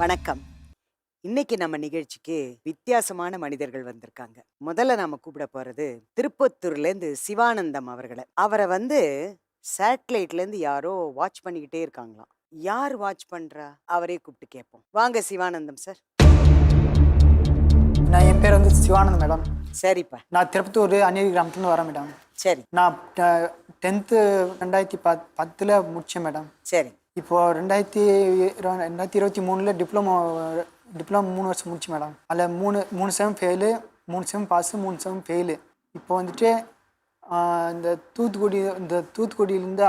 வணக்கம். இன்னைக்கு நம்ம நிகழ்ச்சிக்கு வித்தியாசமான மனிதர்கள் வந்திருக்காங்க. முதல்ல நாம கூப்பிட போறது திருப்பத்தூர்லேருந்து சிவானந்தம் அவர்கள. அவர வந்து சேட்டலைட்லேருந்து யாரோ வாட்ச் பண்ணிக்கிட்டே இருக்காங்களாம். யார் வாட்ச் பண்றா? அவரே கூப்பிட்டு கேட்போம். வாங்க சிவானந்தம் சார். என் பேர் வந்து சிவானந்த் மேடம். சரிப்பா. நான் திருப்பத்தூர் அந்நியரி கிராமத்துலேருந்து வரேன் மேடம். சரி நான் 10th 2010 முடித்தேன் மேடம். சரி. இப்போது 2023 டிப்ளமோ 3 வருஷம் முடிச்சு மேடம். அதில் மூணு செம் ஃபெயிலு, 3 செம் பாஸு, 3 செம் ஃபெயிலு. இப்போ வந்துட்டு இந்த தூத்துக்குடியிலேருந்து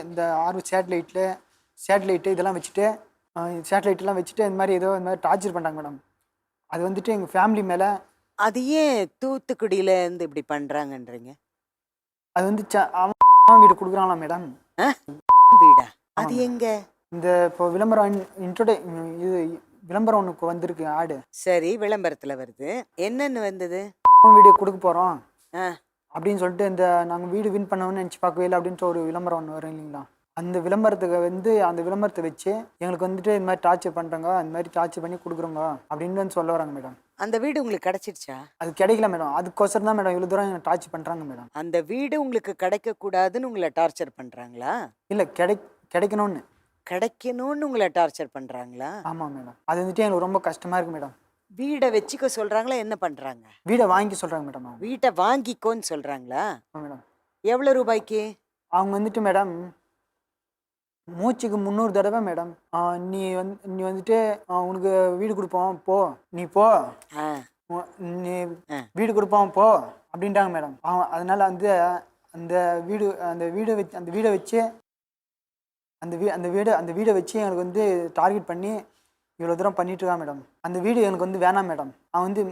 இந்த ஆர்பர் சேட்டலைட்டு இதெல்லாம் வச்சுட்டு இந்த மாதிரி இந்த மாதிரி டார்ச்சர் பண்ணுறாங்க மேடம். அது வந்துட்டு எங்கள் ஃபேமிலி மேலே. அது ஏன் தூத்துக்குடியில இருந்து இப்படி பண்றாங்கன்றீங்க? அது வந்து அவன் வீடு கொடுக்குறாங்களா மேடம். வீடா? அது எங்க? இந்த இப்போ விளம்பரம் இது விளம்பரம் ஒன்று வந்திருக்கு ஆடு. சரி, விளம்பரத்துல வருது. என்னன்னு வந்தது? வீடு கொடுக்க போகிறோம் ஆ, அப்படின்னு சொல்லிட்டு நாங்கள் வீடு வின் பண்ணோம்னு நினச்சி பார்க்கவே இல்லை அப்படின்ட்டு ஒரு விளம்பரம் ஒன்று வரும் இல்லைங்களா. அந்த விளம்பரத்தை வச்சு எங்களுக்கு வந்துட்டு இந்த மாதிரி டார்ச்சர் பண்ணுறாங்க, அந்த மாதிரி டார்ச்சர் பண்ணி கொடுக்குறோங்க அப்படின்னு சொல்ல வராங்க மேடம். அந்த வீடு உங்களுக்கு கிடைச்சிருச்சா? அது கிடைக்கல மேடம். அதுக்கோசரம் தான் மேடம் இவ்வளோ தூரம் எங்களை டார்ச்சர் பண்ணுறாங்க மேடம். அந்த வீடு உங்களுக்கு கிடைக்க கூடாதுன்னு உங்களை டார்ச்சர் பண்றாங்களா? இல்லை கிடைக்கணும்னு உங்களை டார்ச்சர் பண்றாங்களா? ஆமாம் மேடம். அது வந்துட்டு எனக்கு ரொம்ப கஷ்டமாக இருக்குது மேடம். வீடை வச்சுக்க சொல்றாங்களா? என்ன பண்றாங்க? வீடை வாங்கி சொல்கிறாங்க மேடம். வீட்டை வாங்கிக்கோன்னு சொல்றாங்களா? மேடம் எவ்வளவு ரூபாய்க்கு? அவங்க வந்துட்டு மேடம் மூச்சுக்கு 300 தடவை மேடம் நீ வந்துட்டு உனக்கு வீடு கொடுப்போம் போ, நீ போ, ஆ, நீ வீடு கொடுப்போம் போ அப்படின்ட்டாங்க மேடம். அதனால வந்து அந்த வீடை வச்சு எங்களுக்கு வந்து டார்கெட் பண்ணி இவ்வளோ தூரம் பண்ணிட்டு இருக்கான் மேடம். அந்த வீடு எனக்கு வந்து வேணாம் மேடம். அவன் வந்து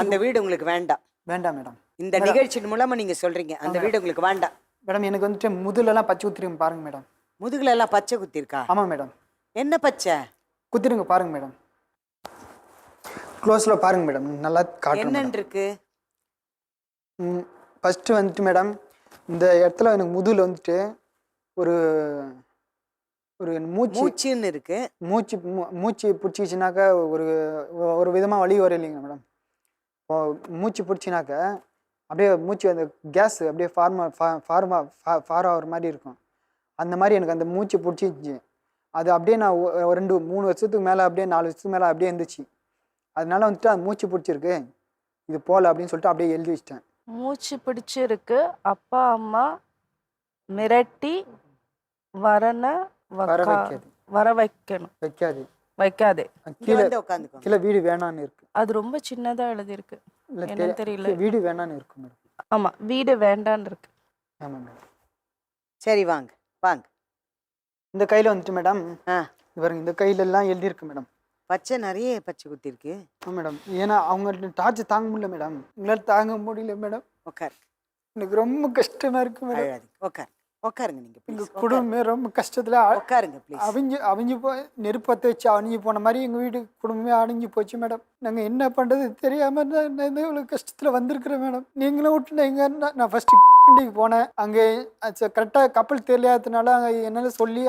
அந்த வீடு உங்களுக்கு வேண்டாம் மேடம். இந்த நிகழ்ச்சியின் மூலமா நீங்க சொல்றீங்க அந்த வீடு உங்களுக்கு வேண்டாம் மேடம். எனக்கு வந்துட்டு முதுலெல்லாம் பச்சை குத்திருங்க பாருங்க மேடம். முதுகுல எல்லாம் பச்சை குத்திருக்கா? ஆமாம் மேடம். என்ன பச்சை குத்திருங்க பாருங்க மேடம். க்ளோஸில் பாருங்க மேடம், நல்லா காட்டுறேன். என்னன்னு இருக்கு? ஃபஸ்ட்டு வந்துட்டு மேடம் இந்த இடத்துல எனக்கு முதுகில் வந்துட்டு ஒரு ஒரு மூச்சுன்னு இருக்கு. மூச்சு பிடிச்சிச்சுனாக்கா ஒரு விதமாக வலி வரும் இல்லைங்க மேடம். இப்போ மூச்சு பிடிச்சினாக்க அப்படியே மூச்சு அந்த கேஸ் அப்படியே ஃபார் ஆகிற மாதிரி இருக்கும். அந்த மாதிரி எனக்கு அந்த மூச்சு பிடிச்சிச்சு. அது அப்படியே நான் 2-3 வருஷத்துக்கு மேலே அப்படியே 4 வருஷத்துக்கு மேலே அப்படியே இருந்துச்சு. அதனால வந்துட்டு அது மூச்சு பிடிச்சிருக்கு, இது போகல அப்படின்னு சொல்லிட்டு அப்படியே எழுதி வச்சிட்டேன். மூச்சு பிடிச்சிருக்கு, அப்பா அம்மா மிரட்டி வர வைக்காது. கீழே வீடு வேணான்னு இருக்கு. அது ரொம்ப சின்னதா எழுதியிருக்கு, என்னன்னு தெரியல. வீடு வேணான்னு இருக்கு மேடம். ஆமா, வீடு வேண்டான்னு இருக்கு. ஆமா மேடம். சரி, வாங்க. இந்த கையில வந்துட்டு மேடம் இவருங்க இந்த கையில எல்லாம் எழுதியிருக்கு மேடம். பச்சை நிறைய பச்சை குத்திருக்கு. மேடம் ஏன்னா அவங்க டார்ச்சர் தாங்க முடியல மேடம். உங்களால் தாங்க முடியல மேடம். உட்கார். எனக்கு ரொம்ப கஷ்டமா இருக்கு மேடம். உட்காருங்க. நீங்க எங்க குடும்பமே ரொம்ப கஷ்டத்துல உட்காருங்க ப்ளீஸ். அவிஞ்சு போய் நெருப்பத்தை வச்சு அணிஞ்சு போன மாதிரி எங்க வீடு குடும்பமே அணிஞ்சு போச்சு மேடம். நாங்க என்ன பண்றது தெரியாம நான் இவ்வளவு கஷ்டத்துல வந்திருக்கிறேன் மேடம். நீங்களும் விட்டு எங்க நான் ஃபர்ஸ்ட் போனேன். அங்கே கரெக்டா கப்பல் தெரியலாததுனால அங்க என்னால சொல்லி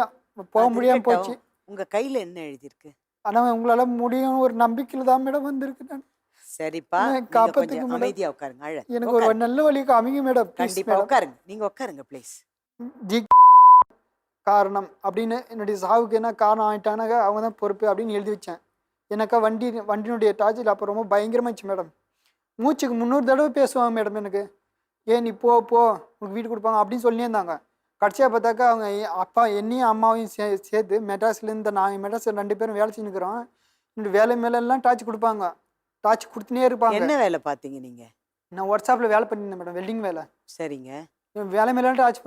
போக முடியாம போச்சு. உங்க கையில என்ன எழுதிருக்கு? ஆனா உங்களால முடியும் ஒரு நம்பிக்கையில தான் மேடம் வந்திருக்கு. நான் சரிப்பா, காப்பாத்துக்கு அமைதியா உட்காருங்க. எனக்கு ஒரு நல்ல வழி காமிங்க மேடம். கண்டிப்பா உட்காருங்க. நீங்க உட்காருங்க ப்ளீஸ். காரணம் அப்படின்னு என்னுடைய சாவுக்கு என்ன காரணம் ஆகிட்டானாக்கா அவங்க தான் பொறுப்பு அப்படின்னு எழுதி வச்சேன். எனக்கா வண்டியினுடைய டார்ச்சர் அப்போ ரொம்ப பயங்கரமாச்சு மேடம். மூச்சுக்கு 300 தடவை பேசுவாங்க மேடம். எனக்கு ஏன் நீ போ உனக்கு வீடு கொடுப்பாங்க அப்படின்னு சொல்லியே இருந்தாங்க. கடைசியாக பார்த்தாக்கா அவங்க அப்பா என்னையும் அம்மாவையும் சேர்த்து மெட்ராஸ்லேருந்து நாங்கள் மெட்ராஸில் 2 பேரும் வேலை செஞ்சுக்கிறோம். இந்த வேலை மேலெல்லாம் டார்ச் கொடுப்பாங்க, டார்ச் கொடுத்துனே இருப்பாங்க. என்ன வேலை பார்த்தீங்க நீங்கள்? நான் ஒர்க்ஷாப்பில் வேலை பண்ணியிருந்தேன் மேடம், வெல்டிங் வேலை. சரிங்க. வேலை மேலே டார்ச்சர்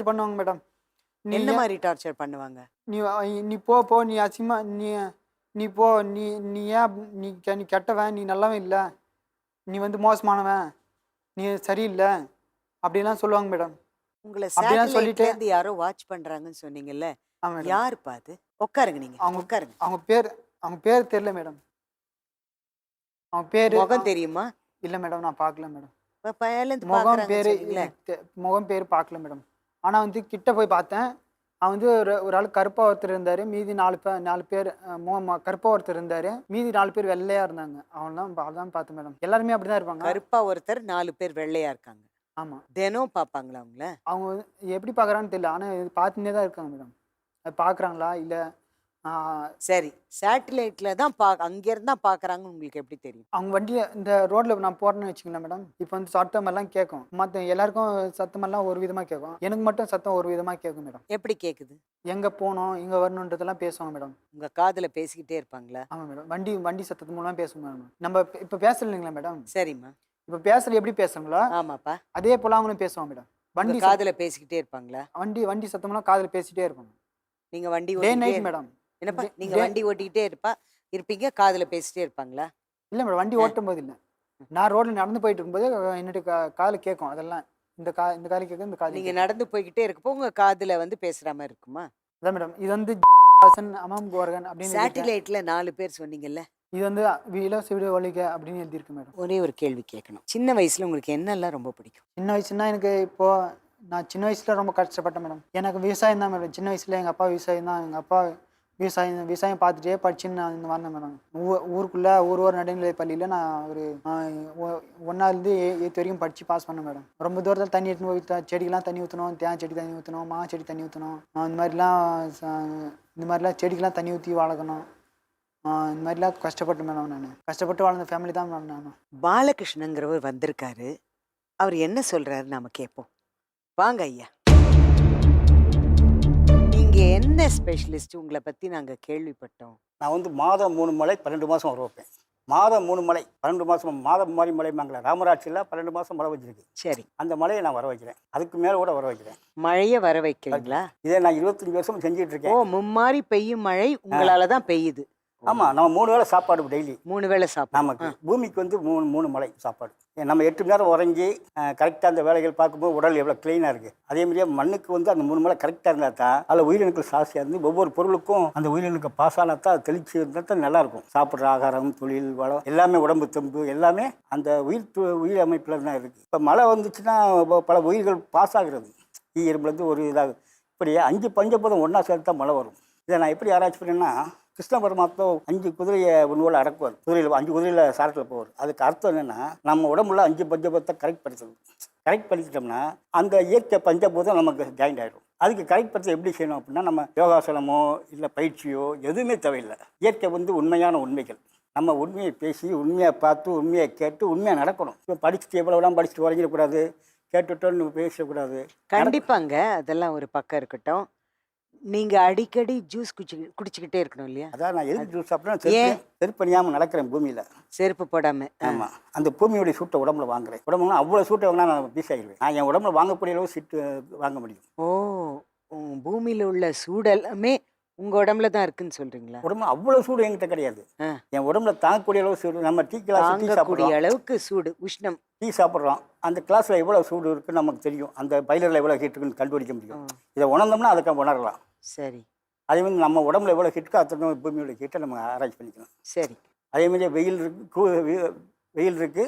பண்ணுவாங்க மேடம். என்ன மாதிரி டார்ச்சர் பண்ணுவாங்க? நீ போ நீ அசிமா நீ போ நீ ஏன் நீ கெட்டவன், நீ நல்லவன் இல்லை, நீ வந்து மோசமானவன், நீ சரியில்லை அப்படிலாம் சொல்லுவாங்க மேடம். உங்களை சொல்லிட்டு யாரோ வாட்ச் பண்றாங்கன்னு சொன்னீங்கல்ல, யார் பாத்து? உட்காருங்க. நீங்க அவங்க பேர் தெரியல மேடம். அவங்க பேர் முகம் தெரியுமா? இல்லை மேடம், நான் பார்க்கல மேடம். முகம் பேர் பார்க்கல மேடம். ஆனால் வந்து கிட்ட போய் பார்த்தேன். அவன் வந்து ஒரு ஆள் கருப்பாக ஒருத்தர் இருந்தார், மீதி 4 பேர் கருப்பாக ஒருத்தர் இருந்தார், மீதி 4 பேர் வெள்ளையாக இருந்தாங்க. அவன்தான் பார்த்தேன் மேடம். எல்லாருமே அப்படி தான் இருப்பாங்க. கருப்பா ஒருத்தர் 4 பேர் வெள்ளையா இருக்காங்க. ஆமாம். தினம் பார்ப்பாங்களா அவங்கள? அவங்க வந்து எப்படி பார்க்குறான்னு தெரியல, ஆனால் பார்த்துட்டே தான் இருக்காங்க மேடம். அது பார்க்குறாங்களா இல்லை சரி, சேட்டலைட்ல தான் அங்கேருந்து தான் பார்க்குறாங்கன்னு உங்களுக்கு எப்படி தெரியும்? அவங்க வண்டியில் இந்த ரோட்டில் நான் போகிறேன்னு வச்சுங்களேன் மேடம், இப்போ வந்து சத்தமெல்லாம் கேட்கும். மற்ற எல்லாருக்கும் சத்தமெல்லாம் ஒரு விதமாக கேட்கும், எனக்கு மட்டும் சத்தம் ஒரு விதமாக கேட்கும் மேடம். எப்படி கேட்குது? எங்கே போகணும் எங்கே வரணுன்றதெல்லாம் பேசுவாங்க மேடம். உங்க காதுல பேசிக்கிட்டே இருப்பாங்களா? ஆமாம் மேடம். வண்டி சத்தத்து மூலமாக பேசுவோம் மேடம். நம்ம இப்போ பேசல இல்லைங்களா மேடம், சரிம்மா. இப்போ பேசல எப்படி பேசுங்களோ ஆமாப்பா. அதே போல் அவங்களும் பேசுவாங்க மேடம். வண்டி காதுல பேசிக்கிட்டே இருப்பாங்களா? வண்டி சத்தமெல்லாம் காதில் பேசிகிட்டே இருப்பாங்க. நீங்க வண்டி டே ஓட்டிக்கிட்டே நைட் மேடம். என்னப்பா நீங்க வண்டி ஓட்டிக்கிட்டே இருப்பீங்க, காதுல பேசிட்டே இருப்பாங்களா? இல்லை மேடம், வண்டி ஓட்டும் போது இல்லை, நான் ரோட்டில் நடந்து போயிட்டு இருக்கும்போது என்னுடைய காதில் கேட்கும். அதெல்லாம் இந்த காதில் கேட்கும், இந்த காதில் நீங்க நடந்து போய்கிட்டே இருக்கப்போ உங்க காதுல வந்து பேசுற மாதிரி இருக்குமா? அதான் மேடம். இது வந்து அமாம் கோர்கன் அப்படின்னு சேட்டிலைட்ல 4 பேர் சொன்னீங்கல்ல, இது வந்து விலாஸ் வீடு ஒழிக அப்படின்னு எழுதியிருக்கு மேடம். ஒரே ஒரு கேள்வி கேட்கணும். சின்ன வயசுல உங்களுக்கு என்னெல்லாம் ரொம்ப பிடிக்கும்? சின்ன வயசுனா எனக்கு நான் சின்ன வயசுல ரொம்ப கஷ்டப்பட்டேன் மேடம். எனக்கு விவசாயம் தான் மேடம். சின்ன வயசுல எங்கள் அப்பா விவசாயம் தான். எங்கள் அப்பா விவசாயம் பார்த்துட்டே படிச்சுன்னு நான் இங்கே வந்தேன் மேடம். ஊருக்குள்ளே ஒரு நடுநிலை பள்ளியில் நான் ஒரு 1ஆவது 8 வரைக்கும் படித்து பாஸ் பண்ணேன் மேடம். ரொம்ப தூரத்தில் தண்ணி எடுத்துன்னு போய் செடிக்கெலாம் தண்ணி ஊற்றணும், தேன் செடி தண்ணி ஊற்றணும், மா செடி தண்ணி ஊற்றணும், இந்த மாதிரிலாம் செடிக்கெலாம் தண்ணி ஊற்றி வளர்க்கணும். இந்த மாதிரிலாம் கஷ்டப்பட்டு மேடம். நான் கஷ்டப்பட்டு வளர்ந்த ஃபேமிலி தான் மேடம். நான் பாலகிருஷ்ணங்கிறவர் வந்திருக்காரு, அவர் என்ன சொல்றாரு நாம கேட்போம். வாங்க ஐயா. நீங்க என்ன ஸ்பெஷலிஸ்ட்? உங்களை பத்தி நாங்க கேள்விப்பட்டோம். நான் வந்து மாதம் 3 மலை 12 மாதம் வர வைப்பேன். மாதம் 3 மலை 12 மாதம், மாதம் மாதிரி மலைமாங்களா, ராமராட்சியில் 12 மாதம் மழை வச்சிருக்கு. சரி, அந்த மலையை நான் வர வைக்கிறேன், அதுக்கு மேலே கூட வர வைக்கிறேன். மழைய வர வைக்கிறீங்களா? இதை நான் 25 வருஷம் செஞ்சுட்டு ஓ, இருக்கேன். மும்மாரி பெய்யும் மழை உங்களால தான் பெய்யுது. ஆமாம், நம்ம 3 வேளை சாப்பாடு டெய்லி. 3 வேளை சாப்பாடு. நமக்கு பூமிக்கு வந்து 3 மலை சாப்பாடு. நம்ம 8 மணி நேரம் உறங்கி கரெக்டாக அந்த வேலைகள் பார்க்கும்போது உடல் எவ்வளோ க்ளீனாக இருக்குது. அதே மாதிரியே மண்ணுக்கு வந்து அந்த 3 மலை கரெக்டாக இருந்தால் தான் அதில் உயிரினங்கள் ஜாஸ்தியாக இருந்து ஒவ்வொரு பொருளுக்கும் அந்த உயிரினக்கு பாஸ் ஆனால் தான் தெளிச்சு இருந்தால் தான் நல்லாயிருக்கும். சாப்பிட்ற ஆகாரம், தொழில், வளம் எல்லாமே, உடம்பு தெம்பு எல்லாமே அந்த உயிர் அமைப்பில் தான் இருக்குது. இப்போ மழை வந்துச்சுன்னா பல உயிர்கள் பாஸ் ஆகுறது. இரும்புலேருந்து ஒரு இதாகுது. இப்படி 5 பஞ்சபூதம் ஒன்றா சேர்த்து தான் மழை வரும். இதை நான் எப்படி ஆராய்ச்சி பண்ணேன்னா, கிருஷ்ண பரமாத்மா 5 குதிரையை ஒன்று அடக்குவார். 5 குதிரையில் சாரத்தில் போவார். அதுக்கு அர்த்தம் என்னென்னா, நம்ம உடம்புல 5 பஞ்சபூதத்தை கரெக்ட் பண்ணிட்டோம்னா அந்த இயற்கை பஞ்சபூதம் நமக்கு ஜாயிண்ட் ஆகிடும். அதுக்கு கரெக்ட் படுத்த எப்படி செய்யணும் அப்படின்னா, நம்ம யோகாசனமோ இல்லை பயிற்சியோ எதுவுமே தேவையில்லை. இயற்கை வந்து உண்மையான உண்மைகள். நம்ம உண்மையை பேசி, உண்மையை பார்த்து, உண்மையை கேட்டு, உண்மையாக நடக்கணும். இப்போ படிச்சுட்டு எவ்வளோலாம் படிச்சுட்டு உறங்கிடக்கூடாது, கேட்டுட்டோன்னு பேசக்கூடாது. கண்டிப்பாங்க, அதெல்லாம் ஒரு பக்கம் இருக்கட்டும். நீங்க அடிக்கடி ஜூஸ் குடிச்சுக்கிட்டே இருக்கணும் இல்லையா? அதான் நான் எதுக்கு ஜூஸ் சாப்பிட்றேன், செருப்பணியாமல் நடக்கிறேன் பூமியில், செருப்பு போடாம. ஆமாம், அந்த பூமியோடைய சூட்டை உடம்புல வாங்குறேன். உடம்புனா அவ்வளோ சூட்டை வாங்கினா நான் பீஸ் ஆகிடுவேன். நான் என் உடம்புல வாங்கக்கூடிய அளவு சீட்டு வாங்க முடியும். ஓ, பூமியில உள்ள சூடெல்லாமே உங்க உடம்புல தான் இருக்குன்னு சொல்றீங்களா? உடம்புல அவ்வளோ சூடு என்கிட்ட கிடையாது. என் உடம்புல தாங்கக்கூடிய அளவு சூடு. நம்ம டீ கிளாஸ் தாங்கக்கூடிய அளவுக்கு சூடு, உஷ்ணம். டீ சாப்பிட்றோம், அந்த கிளாஸில் எவ்வளோ சூடு இருக்குன்னு நமக்கு தெரியும். அந்த பைலரில் எவ்வளோ ஹீட் இருக்குன்னு கண்டுபிடிக்க முடியும். இதை உணர்ந்தோம்னா அதுக்கு உணரலாம். சரி. அதே மாதிரி நம்ம உடம்புல எவ்வளோ ஹீட்டுக்கோ அத்தனை பூமியோட ஹீட்டை நம்ம ஆராய்ச்சி பண்ணிக்கணும். சரி. அதே மாதிரி வெயில் இருக்குது,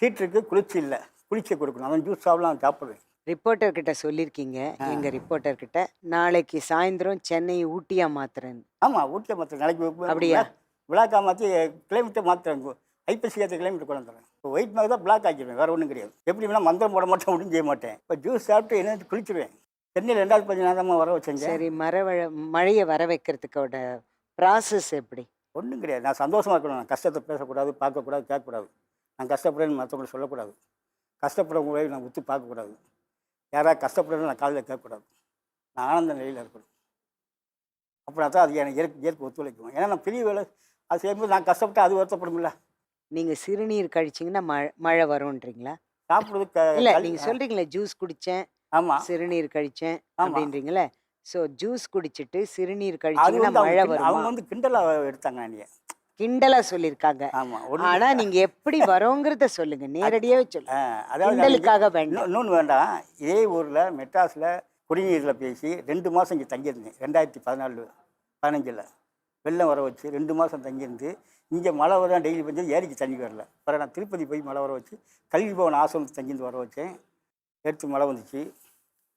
ஹீட் இருக்குது, குளிர்ச்சி இல்லை, குளிர்ச்சியை கொடுக்கணும். அதான் ஜூஸ் சாப்பிடுவேன். ரிப்போர்ட்டர் கிட்ட சொல்லியிருக்கீங்க, எங்க ரிப்போர்ட்டர் கிட்ட, நாளைக்கு சாயந்தரம் சென்னை ஊட்டியா மாத்துறேன்னு. ஆமாம், ஊட்டியை மாற்றுறேன். நாளைக்கு அப்படியா? விழாக்கா மாற்றி கிலோமீட்டர் மாற்றுறேன். ஐப்பசி ஏற்ற கிலோமீட்டர் கொண்டு வந்துடுறேன். இப்போ வெயிட் மாதிரி தான் பிளாக் ஆக்கிடுவேன், வேறு ஒன்றும் கிடையாது. எப்படி வேணால் மந்திரம் போட மாட்டேன், ஒன்றும் செய்ய மாட்டேன். இப்போ ஜூஸ் சாப்பிட்டு என்ன குளிச்சுடுவேன். சென்னையில் 2வது 15 நாள் வர வச்சேங்க. சரி, மழையை வர வைக்கிறதுக்கோட ப்ராசஸ் எப்படி? ஒன்றும் கிடையாது. நான் சந்தோஷமாக இருக்கணும். நான் கஷ்டத்தை பேசக்கூடாது, பார்க்கக்கூடாது, கேட்கக்கூடாது. நான் கஷ்டப்படுறேன்னு மற்றவங்களை சொல்லக்கூடாது. கஷ்டப்படுறவங்களே நான் ஒத்து பார்க்கக்கூடாது. யாராவது கஷ்டப்படுறேன்னு நான் காதில் கேட்கக்கூடாது. நான் ஆனந்த நிலையில் இருக்கணும். அப்படின்னா தான் அது எனக்கு இயற்கை ஒத்துழைக்கும். ஏன்னா நான் பெரிய வேலை அது செய்யும்போது நான் கஷ்டப்பட்டு அது வருத்தப்படும்ல. நீங்கள் சிறுநீர் கழிச்சிங்கன்னா மழை வரும்ன்றீங்களா? சாப்பிட்றது இல்லை, நீங்கள் சொல்கிறீங்களே ஜூஸ் குடித்தேன், ஆமாம், சிறுநீர் கழித்தேன் அப்படின்றீங்களே. ஸோ ஜூஸ் குடிச்சிட்டு சிறுநீர் கழிச்சிங்கன்னா மழை வரும். அவங்க வந்து கிண்டலாக எடுத்தாங்க. நீங்கள் கிண்டலா சொல்லியிருக்காங்க. ஆமாம், ஆனா நீங்க எப்படி வரோங்கிறத சொல்லுங்க, நேரடியாவே சொல்லுங்க. அதாவது கிண்டலுக்காக வேண்டாம். இன்னொன்று வேண்டாம். இதே ஊரில் மெட்ராஸில் குடிநீரில் பேசி 2 மாதம் இங்கே தங்கியிருந்தேன். 2014-15 வெள்ளம் வர வச்சு 2 மாதம் தங்கியிருந்து இங்கே மழை வர டெய்லி வந்து ஏரிக்கு தண்ணி வரல. அப்புறம் நான் திருப்பதி போய் மழை வர வச்சு கல்வி பவன் ஆசிரமத்துக்கு தங்கியிருந்து வர வச்சேன். எடுத்து மழை வந்துச்சு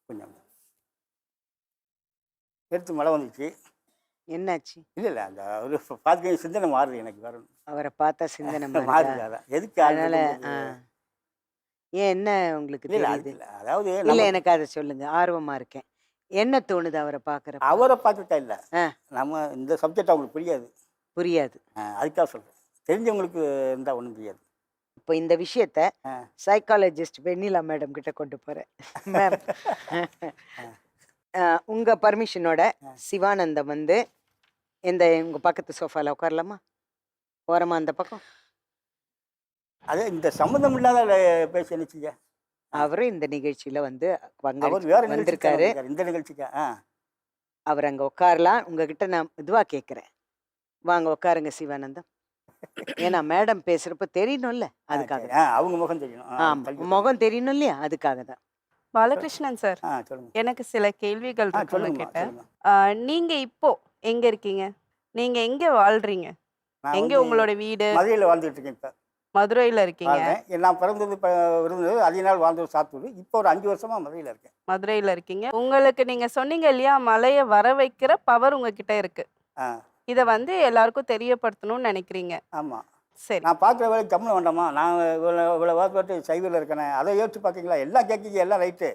கொஞ்சம். எடுத்து மழை வந்துச்சு. என்னாச்சு? இல்லை அந்த ஒரு பார்த்துக்க சிந்தனை மாறுது எனக்கு வேற ஒண்ணும். அவரை பார்த்தா சிந்தனை மாறுது மாறுதா? அதான் எதுக்கு அதனால ஏன் என்ன உங்களுக்கு இல்லை தெரியுது? இல்லை அதாவது இல்ல எனக்கு அதை சொல்லுங்க, ஆர்வமா இருக்கேன். என்ன தோணுது அவரை பாக்குறப்ப? அவரை பார்த்துட்டா இல்லை, ஆ. நம்ம இந்த சப்ஜெக்ட் அவங்களுக்கு புரியாது. புரியாது. அதுக்காக சொல்கிறேன், தெரிஞ்சவங்களுக்கு இருந்தால் ஒன்றும் புரியாது. இப்போ இந்த விஷயத்த சைக்காலஜிஸ்ட் வெண்ணிலா மேடம் கிட்ட கொண்டு போறேன். மேம், உங்க பர்மிஷனோட சிவானந்தம் வந்து உங்க பக்கத்து சோஃபால உட்காரலாமா? ஓரமா அந்த பக்கம். அது இந்த சம்மந்தம் இல்லாத பேசி நினைச்சிங்க. அவரும் இந்த நிகழ்ச்சியில வந்து அவர் வேற வந்திருக்காரு. இந்த நிகழ்ச்சிக்கு அவர் அங்க உட்காரலாம். உங்ககிட்ட நான் இதுவா கேட்குறேன், வாங்க உட்காருங்க சிவானந்தம். ஏன்னா மேடம் பேசுறப்ப தெரியணும்ல, அதுக்காக. அவங்க முகம் தெரியணும். ஆமா, முகம் தெரியணும் இல்லையா, அதுக்காக தான். பாலகிருஷ்ணன் சார், சொல்லுங்க. எனக்கு சில கேள்விகள் இருக்கு சொல்லுங்க உங்ககிட்ட. சொல்லுங்க. நீங்க இப்போ எங்க இருக்கீங்க? நீங்க எங்க வாழ்றீங்க? எங்க உங்களோட வீடு? மதுரையில் வாழ்ந்துட்டு இருக்கேன். இப்போ மதுரையில இருக்கீங்க. நான் பிறந்தது இருந்தது அதே நாள் வாழ்ந்தது சாத்தூர். இப்போ ஒரு 5 வருஷமா மதுரையில் இருக்கேன். மதுரையில இருக்கீங்க. உங்களுக்கு நீங்க சொன்னீங்க இல்லையா, மழையை வர வைக்கிற பவர் உங்ககிட்ட இருக்கு. இதை வந்து எல்லாருக்கும் தெரியப்படுத்தணும்னு நினைக்கிறீங்க. ஆமாம். சரி, நான் பார்க்குற வேலைக்கு தமிழ் வேண்டாமா? நான் இவ்வளோ பார்த்து சைவில் இருக்கேனே, அதை யோசிச்சு பார்க்கீங்களா? எல்லாம் கேட்குங்க, எல்லாம் ரைட்டு.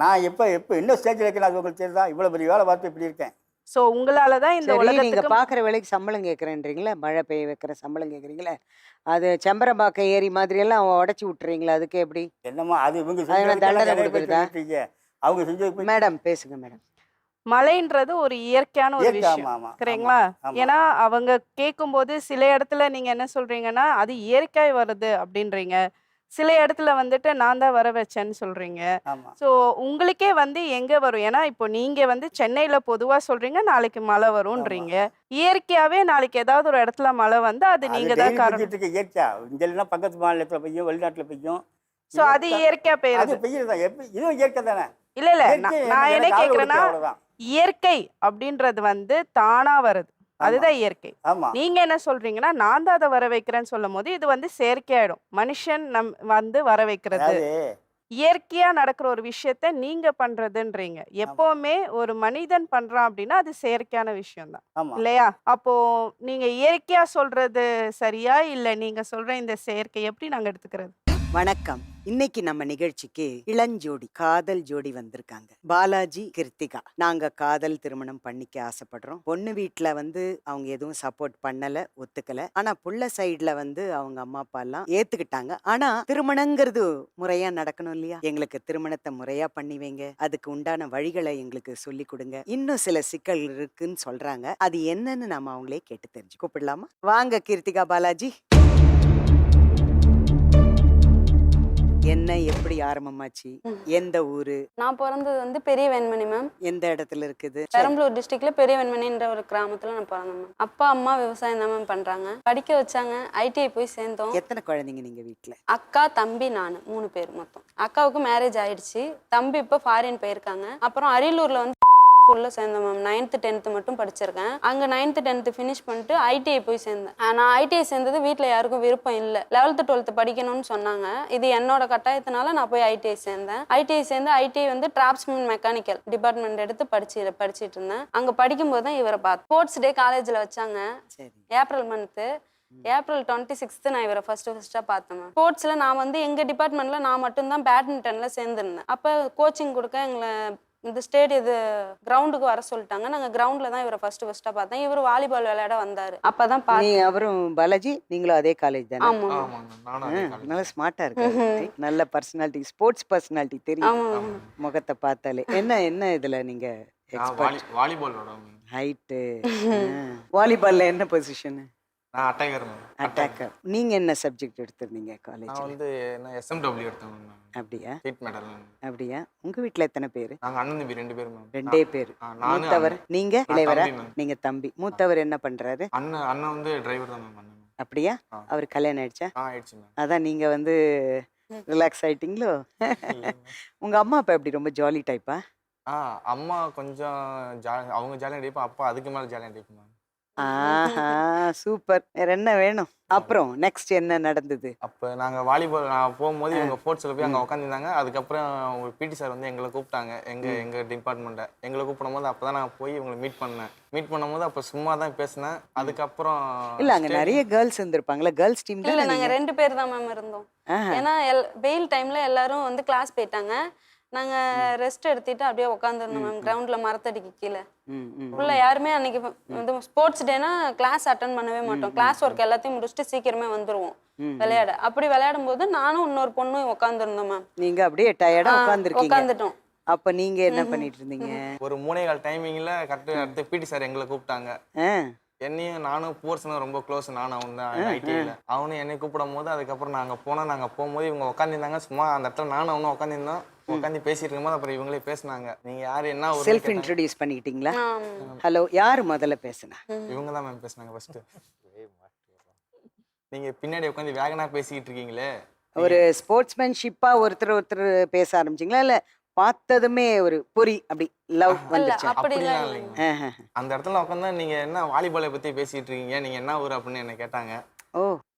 நான் எப்போ என்ன ஸ்டேஜில் இருக்கேன் அது உங்களுக்கு தெரியுதா? இவ்வளோ பெரிய வேலை பார்த்து இப்படி இருக்கேன். ஸோ உங்களால தான் இந்த நீங்க உலகத்துக்கு பாக்குற வேலைக்கு சம்பளம் கேட்கறேன்றீங்களா? மழை பெய்ய வைக்கிற சம்பளம் கேட்குறீங்களா? அது செம்பரம்பாக்கம் ஏரி மாதிரி எல்லாம் உடச்சி விட்டுறீங்களா? அதுக்கு எப்படி என்னம்மா அது இவங்க தண்டனை செஞ்சு கொடுக்குறதா? அவங்க செஞ்சது மேடம் பேசுங்க மேடம். மழைன்றது ஒரு இயற்கையான ஒரு விஷயம், ஆமாம். சரிங்களா? ஏன்னா அவங்க கேட்கும்போது சில இடத்துல நீங்க என்ன சொல்றீங்கன்னா அது இயற்கையாய் வருது அப்படின்றீங்க, சில இடத்துல வந்துட்டு நான் தான் வர வச்சேன்னு சொல்றீங்க. ஆமாம். ஸோ உங்களுக்கே வந்து எங்க வரும்? ஏன்னா இப்போ நீங்க வந்து சென்னையில பொதுவா சொல்றீங்க நாளைக்கு மழை வரும்ன்றீங்க, இயற்கையாவே நாளைக்கு ஏதாவது ஒரு இடத்துல மழை வந்து அது நீங்க தான் காரணம். இயற்கையா இங்க எல்லாம் பக்கத்து மாநிலத்தில் பெய்யும், வெளிநாட்டில் பெய்யும். ஸோ அது இயற்கையா அது பெய்யுறது பெய்யுறதா? இதுவும் இயற்கை தானே. இல்ல இல்ல, நான் என்ன கேக்குறேன்னா அவ்வளோதான். இயற்கை அப்படின்றது வந்து தானா வருது, அதுதான் இயற்கை. ஆமாம். நீங்க என்ன சொல்றீங்கன்னா நான் தான் அதை வர வைக்கிறேன்னு சொல்லும் போது இது வந்து செயற்கையாயிடும். மனுஷன் வந்து வர வைக்கிறது, அதாவது இயற்கையா நடக்கிற ஒரு விஷயத்த நீங்க பண்றதுன்றீங்க. எப்பவுமே ஒரு மனிதன் பண்றான் அப்படின்னா அது செயற்கையான விஷயம் தான், ஆமாம். இல்லையா? அப்போ நீங்க இயற்கையா சொல்றது சரியா, இல்ல நீங்க சொல்ற இந்த செயற்கை எப்படி நாங்க எடுத்துக்கிறது? வணக்கம். இன்னைக்கு நம்ம நிகழ்ச்சிக்கு இளஞ்சோடி, காதல் ஜோடி வந்திருக்காங்க. பாலாஜி, கிருத்திகா. நாங்க காதல் திருமணம் பண்ணிக்க ஆசைப்படுறோம். பொண்ணு வீட்டுல வந்து அவங்க எதுவும் சப்போர்ட் பண்ணல, ஒத்துக்கல. ஆனா புள்ள சைடுல வந்து அவங்க அம்மா அப்பா எல்லாம் ஏத்துக்கிட்டாங்க. ஆனா திருமணங்கிறது முறையா நடக்கணும் இல்லையா? எங்களுக்கு திருமணத்தை முறையா பண்ணி வைங்க, அதுக்கு உண்டான வழிகளை எங்களுக்கு சொல்லி கொடுங்க. இன்னும் சில சிக்கல் இருக்குன்னு சொல்றாங்க. அது என்னன்னு நாம அவங்களே கேட்டு தெரிஞ்சு கூப்பிடலாமா? வாங்க கிருத்திகா, பாலாஜி. என்ன, எப்படி ஆரம்பமாச்சு? எந்த ஊரு? நான் பிறந்தது வந்து பெரிய வெண்மணி மேம். எந்த இடத்துல இருக்குது? பெரம்பலூர் டிஸ்ட்ரிக்ட்ல பெரிய வெண்மணின்ற ஒரு கிராமத்துல நான் பிறந்தேன் மேம். அப்பா அம்மா விவசாயம் தான் மேம் பண்றாங்க. படிக்க வச்சாங்க, ஐடிஐ போய் சேர்ந்தோம். எத்தனை குழந்தைங்க நீங்க வீட்டுல? அக்கா, தம்பி, நான் 3 பேர் மொத்தம். அக்காவுக்கு மேரேஜ் ஆயிடுச்சு, தம்பி இப்போ ஃபாரின் போயிருக்காங்க. அப்புறம் அரியலூர்ல வந்து ஸ்கூல்ல சேர்ந்தேன் மேம். 9th 10th மட்டும் படிச்சிருக்கேன். அங்க 9th 10th ஃபினிஷ் பண்ணிட்டு ஐடிஐ போய் சேர்ந்தேன். நான் ஐடிஐ சேர்ந்தது வீட்டுல யாருக்கும் விருப்பம் இல்லை. 11th 12th படிக்கணும்னு சொன்னாங்க. இது என்னோட கட்டாயத்தினால நான் போய் ஐடிஐ சேர்ந்தேன். ஐடிஐ சேர்ந்து ஐடிஐ வந்து டிராப்ஸ்மேன் மெக்கானிக்கல் டிபார்ட்மெண்ட் எடுத்து படிச்சிட்டு இருந்தேன். அங்க படிக்கும்போது தான் இவரை பார்த்தேன். ஸ்போர்ட்ஸ் டே காலேஜ்ல வச்சாங்க, ஏப்ரல் மந்த்து. ஏப்ரல் 26th நான் இவரை ஃபர்ஸ்டா பார்த்தேன். ஸ்போர்ட்ஸ்ல நான் வந்து எங்க டிபார்ட்மெண்ட்ல நான் மட்டும்தான் பேட்மிண்டன்ல சேர்ந்துருந்தேன். அப்ப கோச்சிங் கொடுக்க எங்களை இந்த இது கிரவுண்டுக்கு வர சொல்லிட்டாங்க. நாங்க கிரவுண்ட்ல தான் இவரை ஃபர்ஸ்டா பார்த்தேன். இவர் வாலிபால் விளையாட வந்தாரு. அப்பதான் பார்த்தேன். அவரும் பாலாஜி நீங்களும் அதே காலேஜ் தானே? ஆமா. நல்ல ஸ்மார்ட்டா இருக்கு, நல்ல பர்சனாலிட்டி, ஸ்போர்ட்ஸ் பர்சனாலிட்டி தெரியும் முகத்தை பார்த்தாலே. என்ன இதுல நீங்க எக்ஸ்பர்ட்? Volleyball height. வாலிபால்ல என்ன பொசிஷன்? நான் அட்டாக்கர். அட்டாக்கர். நீங்க என்ன சப்ஜெக்ட் எடுத்திருந்தீங்க காலேஜ்ல? நான் வந்து நான் SMW எடுத்தேன் மேம். அப்படியா? State medal. அப்படியா? உங்க வீட்ல எத்தனை பேரு? நாங்க அண்ணன் தம்பி 2 பேர் மேம். 2 பேர். மூத்தவர் நீங்க, இளையவரா? நீங்க தம்பி. மூத்தவர் என்ன பண்றாரு? அண்ணன் வந்து டிரைவர் தான் மேம். அப்படியா? அவர் கல்யாணம் ஆயிடுச்சா? ஆயிடுச்சு மேம். அதான் நீங்க வந்து ரிலாக்ஸ் ஆயிட்டீங்களோ? உங்க அம்மா அப்பா எப்படி, ரொம்ப ஜாலி டைப்பா? அம்மா கொஞ்சம் அவங்க ஜாலியாக டைப், அப்பா அதுக்கு மேலே ஜாலியாக டைப் மேம். ஆஹா சூப்பர். வேற என்ன வேணும்? அப்புறம் நெக்ஸ்ட் என்ன நடந்தது? அப்போ நாங்கள் வாலிபால் நான் போகும்போது இவங்க ஸ்போர்ட்ஸில் போய் அங்கே உட்காந்துருந்தாங்க. அதுக்கப்புறம் ஒரு பிடி சார் வந்து எங்களை கூப்பிட்டாங்க, எங்கள் டிபார்ட்மெண்ட்டை. எங்களை கூப்பிடும் போது அப்போ தான் நான் போய் இவங்களை மீட் பண்ணேன். மீட் பண்ணும்போது அப்போ சும்மா தான் பேசினேன். அதுக்கப்புறம் இல்ல அங்க நிறைய கேர்ள்ஸ் இருந்திருப்பாங்கல்ல, கேர்ள்ஸ் டீம் இல்ல தான். நாங்க 2 பேர் தான் மேம் இருந்தோம். ஏன்னா வெயில் டைம்ல எல்லாரும் வந்து கிளாஸ் போயிட்டாங்க. நாங்க ரெஸ்ட் எடுத்துட்டு அப்படியே உட்காந்துருந்தோம் மேம் கிரவுண்ட்ல மரத்தடிக்கு கீழே. உள்ள யாருமே அன்னைக்கு வந்து ஸ்போர்ட்ஸ் டேனா கிளாஸ் அட்டன் பண்ணவே மாட்டோம். கிளாஸ் ஒர்க் எல்லாத்தையும் முடிச்சுட்டு சீக்கிரமே வந்துருவோம் விளையாட. அப்படி விளையாடும் போது நானும் இன்னொரு பொண்ணும் உட்காந்துருந்தோம் மேம். நீங்க அப்படியே டயர்டா உட்கார்ந்திருக்கீங்க. உட்காந்துட்டோம். அப்ப நீங்க என்ன பண்ணிட்டு இருந்தீங்க? ஒரு 3:15 டைமிங்கில் கரெக்டாக அடுத்து பிடி சார் எங்களை கூப்பிட்டாங்க. ஆ, என்னையும் நானும் போர்ட்ஸ்னால் ரொம்ப க்ளோஸ், நானும் அவன் தான் ஐடிஐயில். அவனும் என்னை கூப்பிடும் போது அதுக்கப்புறம் நாங்கள் போகும்போது இவங்க உட்காந்துருந்தாங்க. சும்மா அந்த இடத்துல நானும் அவனும் உட்காந்துருந்தோம். உட்காந்து பேசிட்டு இருக்கும்போது அப்புறம் இவங்களே பேசினாங்க, நீங்க யாரு என்ன ஒரு செல்ஃப் இன்ட்ரோடியூஸ் பண்ணிக்கிட்டீங்களா? ஹலோ, யாரு முதல்ல பேசுனா? இவங்க தான் மேம் பேசினாங்க ஃபர்ஸ்ட். நீங்க பின்னாடி உட்காந்து வேகனா பேசிக்கிட்டு இருக்கீங்களே. ஒரு ஸ்போர்ட்ஸ்மேன்ஷிப்பா ஒருத்தர் பேச ஆரம்பிச்சிங்களா, இல்ல பார்த்ததுமே ஒரு பொறி அப்படி லவ் வந்துச்சு? அப்படிலாம் இல்லைங்க. அந்த இடத்துல உட்காந்து நீங்க என்ன வாலிபாலை பத்தி பேசிட்டு இருக்கீங்க, நீங்க என்ன ஊர் அப்படின்னு என்ன கேட்டாங்க. ஓ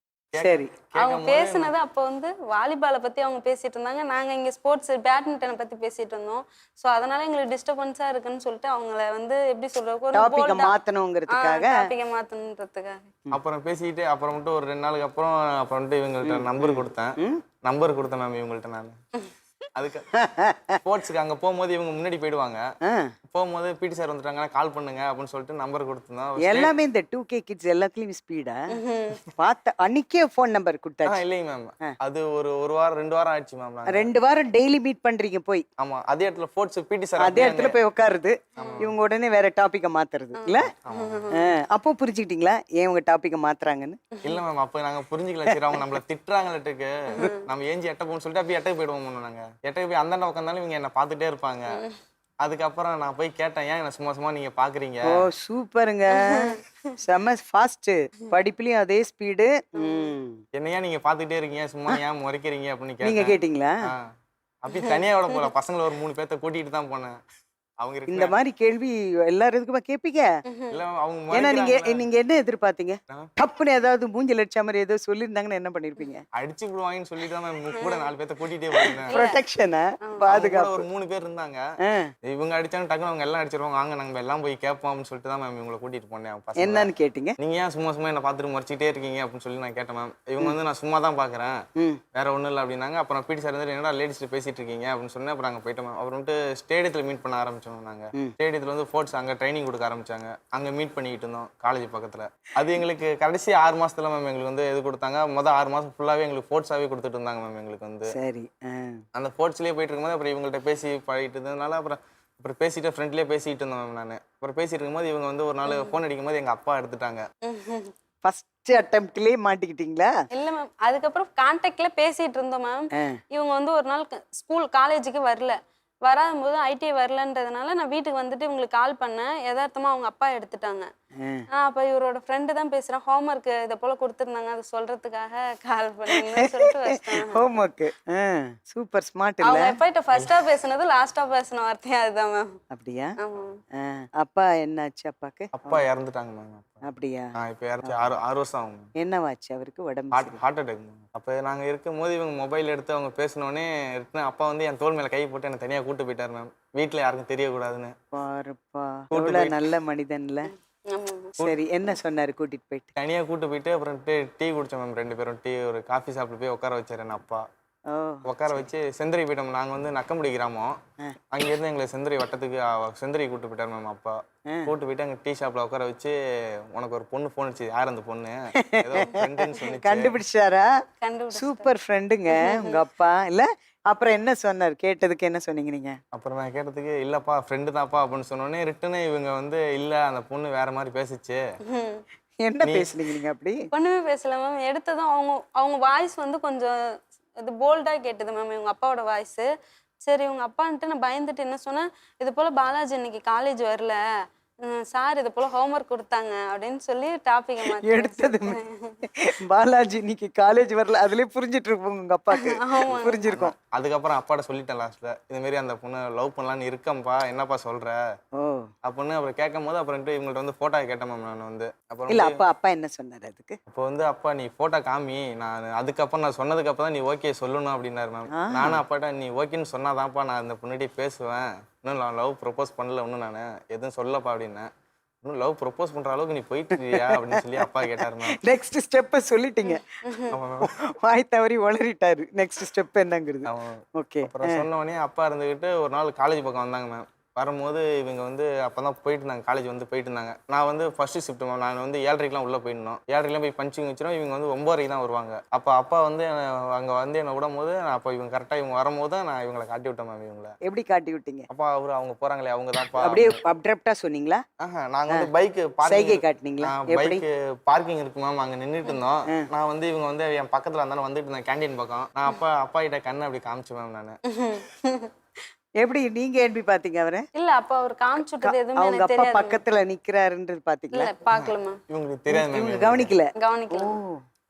சரி. அவங்க பேசுனது அப்போ வந்து வாலிபாலை பத்தி அவங்க பேசிட்டு இருந்தாங்க. நாங்க இங்க ஸ்போர்ட்ஸ் பேட்மிண்டனை பத்தி பேசிட்டு இருந்தோம். சோ அதனால எங்களுக்கு டிஸ்டர்பன்ஸா இருக்குன்னு சொல்லிட்டு அவங்கள வந்து எப்படி சொல்றது, ஒரு டாபிக்க மாத்தணும்ங்கிறதுக்காக. டாபிக்க மாத்தணும்ன்றதுக்காக அப்புறம் பேசிக்கிட்டு அப்புறம் மட்டும் ஒரு 2 நாளுக்கு அப்புறம் இவங்கள்ட்ட நம்பர் கொடுத்தேன் மேம் இவங்கள்ட்ட. நான் அதுக்கு ஸ்போர்ட்ஸுக்கு அங்கே போகும்போது இவங்க முன்னாடி போயிடுவாங்க. போகும்போது பிடி சார் வந்துட்டாங்கன்னா கால் பண்ணுங்க அப்படின்னு சொல்லிட்டு நம்பர் கொடுத்துருந்தோம். எல்லாமே இந்த 2K கிட்ஸ் எல்லாத்துலயும் ஸ்பீடா பார்த்த அன்னைக்கே ஃபோன் நம்பர் கொடுத்தாச்சு. இல்லைங்க மேம், அது ஒரு வாரம் 2 வாரம் ஆயிடுச்சு மேம். 2 வாரம் டெய்லி மீட் பண்றீங்க போய்? ஆமா, அதே இடத்துல ஸ்போர்ட்ஸ் பிடி சார் அதே இடத்துல போய் உட்காருது. இவங்க உடனே வேற டாபிக்க மாத்துறது இல்ல? அப்போ புரிஞ்சுக்கிட்டீங்களா ஏன் உங்க டாபிக்க மாத்துறாங்கன்னு? இல்ல மேம், அப்போ நாங்க புரிஞ்சுக்கல. சரி அவங்க நம்மள திட்டுறாங்கலட்டுக்கு நம்ம ஏஞ்சி எட்ட போகணும்னு சொல்லிட்டு அப்படியே எட்டக்கு போயிடுவோம். நாங்க எட்டக்கு போய் அந்தாண்ட உட்காந்தாலும் இவங்க என்ன பார்த்துட்டே இருப்பாங்க. அதுக்கப்புறம் நான் போய் கேட்டேன், ஏன் என்ன சும்மா நீங்க பாக்குறீங்க? ஓ சூப்பருங்க, செம்ம ஃபாஸ்ட். படிப்புலயும் அதே ஸ்பீடு. என்னையா நீங்க பாத்துக்கிட்டே இருக்கீங்க, சும்மா ஏன் முறைக்கிறீங்க அப்படின்னு நீங்க கேட்டீங்களா? அப்படி தனியா விட போல, பசங்களை ஒரு 3 பேர்த்த கூட்டிட்டு தான் போனேன். அவங்க இந்த மாதிரி கேள்வி எல்லாரும் எதுக்குமா கேப்பீங்க? ஏன்னா நீங்க என்ன எதிர்பார்த்தீங்க? தப்புன்னு ஏதாவது மூஞ்சில் அடிச்ச மாதிரி ஏதோ சொல்லியிருந்தாங்கன்னா என்ன பண்ணிருப்பீங்க? அடிச்சு விடுவாங்கன்னு சொல்லிட்டு தான் கூட 4 பேர்த்த கூட்டிட்டே போயிருந்தேன். ப்ரொடெக்ஷனா, பாதுகாப்பு. ஒரு 3 பேர் இருந்தாங்க. இவங்க அடிச்சாலும் டக்குனு அவங்க எல்லாம் அடிச்சிருவாங்க. வாங்க நாங்க எல்லாம் போய் கேட்போம் அப்படின்னு சொல்லிட்டு தான் மேம் இவங்களை கூட்டிட்டு போனேன். என்னன்னு கேட்டீங்க? நீங்க ஏன் சும்மா என்ன பார்த்துட்டு முறைச்சிட்டே இருக்கீங்க அப்படின்னு சொல்லி நான் கேட்டேன் மேம். இவங்க வந்து நான் சும்மா தான் பாக்குறேன், வேற ஒண்ணும் இல்லை அப்படின்னாங்க. அப்புறம் பிடி சார் வந்து என்னடா லேடிஸ் பேசிட்டு இருக்கீங்க அப்படின்னு சொன்னேன். அப்புறம் அங்க போயிட்டோம் மேம். அப்புறம் வந்துட்டு ஸ்டேடியத்துல மீட் பண்ண ஆரம்பிச்சோம். நாங்க ஸ்டேடியத்தில் வந்து ஸ்போர்ட்ஸ் அங்கே ட்ரைனிங் கொடுக்க ஆரம்பிச்சாங்க. அங்கே மீட் பண்ணிக்கிட்டு இருந்தோம் காலேஜ் பக்கத்தில். அது எங்களுக்கு கடைசி 6 மாசத்துல மேம் எங்களுக்கு வந்து இது கொடுத்தாங்க. மொதல் 6 மாதம் ஃபுல்லாகவே எங்களுக்கு ஸ்போர்ட்ஸாகவே கொடுத்துட்டு இருந்தாங்க மேம் எங்களுக்கு வந்து. சரி, அந்த ஸ்போர்ட்ஸ்லேயே போயிட்டு இருக்கும்போது அப்புறம் இவங்கள்ட்ட பேசி பழகிட்டு இருந்ததுனால அப்புறம் பேசிட்டு ஃப்ரெண்ட்லேயே பேசிட்டு இருந்தோம் மேம். நான் அப்புறம் பேசிட்டு இருக்கும்போது இவங்க வந்து ஒரு நாள் ஃபோன் அடிக்கும்போது எங்கள் அப்பா எடுத்துட்டாங்க. ஃபர்ஸ்ட் அட்டெம்ப்ட்லயே மாட்டிக்கிட்டீங்களா? இல்ல மேம், அதுக்கப்புறம் கான்டாக்ட்ல பேசிட்டு இருந்தோம் மேம். இவங்க வந்து ஒரு நாள் காலேஜுக்கு வராதும்போது ஐடிஐ வரலன்றதுனால நான் வீட்டுக்கு வந்துட்டு இவங்களுக்கு கால் பண்ணேன். யதார்த்தமா அவங்க அப்பா எடுத்துட்டாங்க. அப்ப இவரோட ஃப்ரெண்டு தான் பேசுறேன், ஹோம்ஒர்க் இதை போல கொடுத்துருந்தாங்க, அதை சொல்றதுக்காக கால் பண்ணேன்னு சொல்லிட்டு ஹோம்ஒர்க். சூப்பர் ஸ்மார்ட் இல்ல? அவங்க அப்பாட்ட ஃபர்ஸ்டா பேசுனது லாஸ்டா பேசின வார்த்தையா அதுதான் மேம். அப்படியா? அப்பா என்னாச்சு? அப்பாக்கு அப்பா இறந்துட்டாங்க மேம். அப்படியா? இப்போ இறந்து 6 வருஷம் ஆகும். என்னவாச்சு அவருக்கு? உடம்பு ஹார்ட் அட்டாக். அப்போ நாங்கள் இருக்கும்போது இவங்க மொபைல் எடுத்து அவங்க பேசினோடனே அப்பா வந்து என் தோல் மேலே கை போட்டு என்னை தனியாக கூட்டு போயிட்டார் மேம், வீட்டில் யாருக்கும் தெரியக்கூடாதுன்னு. பாருப்பா, எவ்வளவு நல்ல மனிதன்ல. சரி, என்ன சொன்னாரு? கூட்டிட்டு போயிட்டு தனியாக கூட்டு போயிட்டு அப்புறம் டீ குடிச்சோம் மேம். 2 பேரும் டீ ஒரு காஃபி ஷாப்பில் போய் உட்கார வச்சார் என் அப்பா. உட்கார வச்சு செந்தரி போயிட்டோம். நாங்கள் வந்து நக்கம்படி கிராமம், அங்கேருந்து எங்களை செந்தரி வட்டத்துக்கு செந்தரி கூட்டு போயிட்டார் மேம் அப்பா. கூட்டு போயிட்டு அங்கே டீ ஷாப்ல உட்கார வச்சு, உனக்கு ஒரு பொண்ணு ஃபோன் அடிச்சு, யார் அந்த பொண்ணு ஏதோ ஃப்ரெண்டுன்னு சொல்லி கண்டுபிடிச்சாரா? சூப்பர் ஃப்ரெண்டுங்க உங்க அப்பா இல்ல? அப்புறம் என்ன சொன்னார்? கேட்டதுக்கு என்ன சொன்னீங்க நீங்க? அப்புறம் நான் கேட்டதுக்கு இல்லப்பா ஃப்ரெண்டு தான்ப்பா அப்படின்னு சொன்னோடனே ரிட்டனே இவங்க வந்து இல்ல அந்த பொண்ணு வேற மாதிரி பேசிச்சு. என்ன பேசுனீங்க நீங்க? அப்படி ஒண்ணுமே பேசல மேம். எடுத்ததும் அவங்க வாய்ஸ் வந்து கொஞ்சம் இது போல்டா கேட்டது மேம், இவங்க அப்பாவோட வாய்ஸ். சரி இவங்க அப்பான்ட்டு நான் பயந்துட்டு என்ன சொன்னேன், இது போல பாலாஜி இன்னைக்கு காலேஜ் வரல, சார் இது போல ஹோம்ஒர்க் கொடுத்தாங்க அப்படின்னு சொல்லி டாபிக் எடுத்தது பாலாஜி இன்னைக்கு காலேஜ் வரல, அதுலயே புரிஞ்சிட்டு இருக்கும் உங்க அப்பாக்கு. புரிஞ்சிருக்கும். அதுக்கப்புறம் அப்பாட்ட சொல்லிட்டேன் லாஸ்ட்ல, இது மாதிரி அந்த பொண்ணு லவ் பண்ணலான்னு இருக்கேன்ப்பா, என்னப்பா சொல்ற அப்படின்னு. அப்புறம் கேட்கும் போது அப்புறம் இவங்கள்ட்ட வந்து போட்டோ கேட்டேன் மேம். நான் வந்து அப்புறம் இல்ல அப்பா என்ன சொன்னாரு அதுக்கு? அப்போ வந்து அப்பா நீ போட்டோ காமி, நான் அதுக்கப்புறம் நான் சொன்னதுக்கு அப்புறம் தான் நீ ஓகே சொல்லணும் அப்படின்னாரு மேம். நானும் அப்பாட்ட நீ ஓகேன்னு சொன்னாதான்ப்பா நான் அந்த பொண்ணுகிட்டே பேசுவேன், இன்னும் நான் லவ் ப்ரொப்போஸ் பண்ணல ஒன்றும், நான் எதுவும் சொல்லப்பா அப்படின்னேன். இன்னும் லவ் ப்ரொப்போஸ் பண்ற அளவுக்கு நீ போயிட்டு இருக்கியா அப்படின்னு சொல்லி அப்பா கேட்டாரு மேம். நெக்ஸ்ட் ஸ்டெப்பை சொல்லிட்டீங்க, வாய் தவறி உளறிட்டாரு. நெக்ஸ்ட் ஸ்டெப் என்னங்கிறது. ஓகே. அப்புறம் சொன்ன உடனே அப்பா இருந்துக்கிட்டு ஒரு நாள் காலேஜ் பக்கம் வந்தாங்க மேம். வரும்போது இவங்க வந்து அப்போ தான் போயிட்டு இருந்தாங்க, காலேஜ் வந்து போயிட்டு இருந்தாங்க. நான் வந்து ஃபர்ஸ்ட் ஷிஃப்ட் மேம். நான் வந்து 7:30க்கெலாம் உள்ளே போயிடணும். 7:30க்கெலாம் போய் பஞ்சிங் வச்சிடும். இவங்க வந்து 9:30 தான் வருவாங்க. அப்போ அப்பா வந்து அங்கே வந்து என்னை விடும் போது நான் அப்போ இவங்க கரெக்டாக இவங்க வரும்போது நான் இவங்களை காட்டி விட்டேன் மேம். இவங்களை எப்படி காட்டி விட்டீங்க? அப்பா அவங்க போகிறாங்களே அவங்க தான்ப்பா. அப்படியே அப்டரப்டா சொன்னீங்களா? நாங்கள் வந்து பைக்கு சைகை காட்டினீங்களா? பைக்கு பார்க்கிங் இருக்கு மேம், அங்கே நின்றுட்டு இருந்தோம். நான் வந்து இவங்க வந்து என் பக்கத்தில் இருந்தாலும் வந்துட்டு இருந்தேன் கேண்டீன் பக்கம். நான் அப்பா கிட்ட கண்ணை அப்படி காமிச்சு மேம். நான் எப்படி நீங்க எப்படி பாத்தீங்க அவரை? இல்ல அப்ப அவர் காமிச்சுட்டது எதுவுமே அவங்க எனக்கு அப்பா தெரியாது. பக்கத்துல நிக்கிறாருன்றது பாத்தீங்களா? இல்ல பார்க்கல மேம். இவங்களுக்கு தெரியாது மேம். இவங்க கவனிக்கல.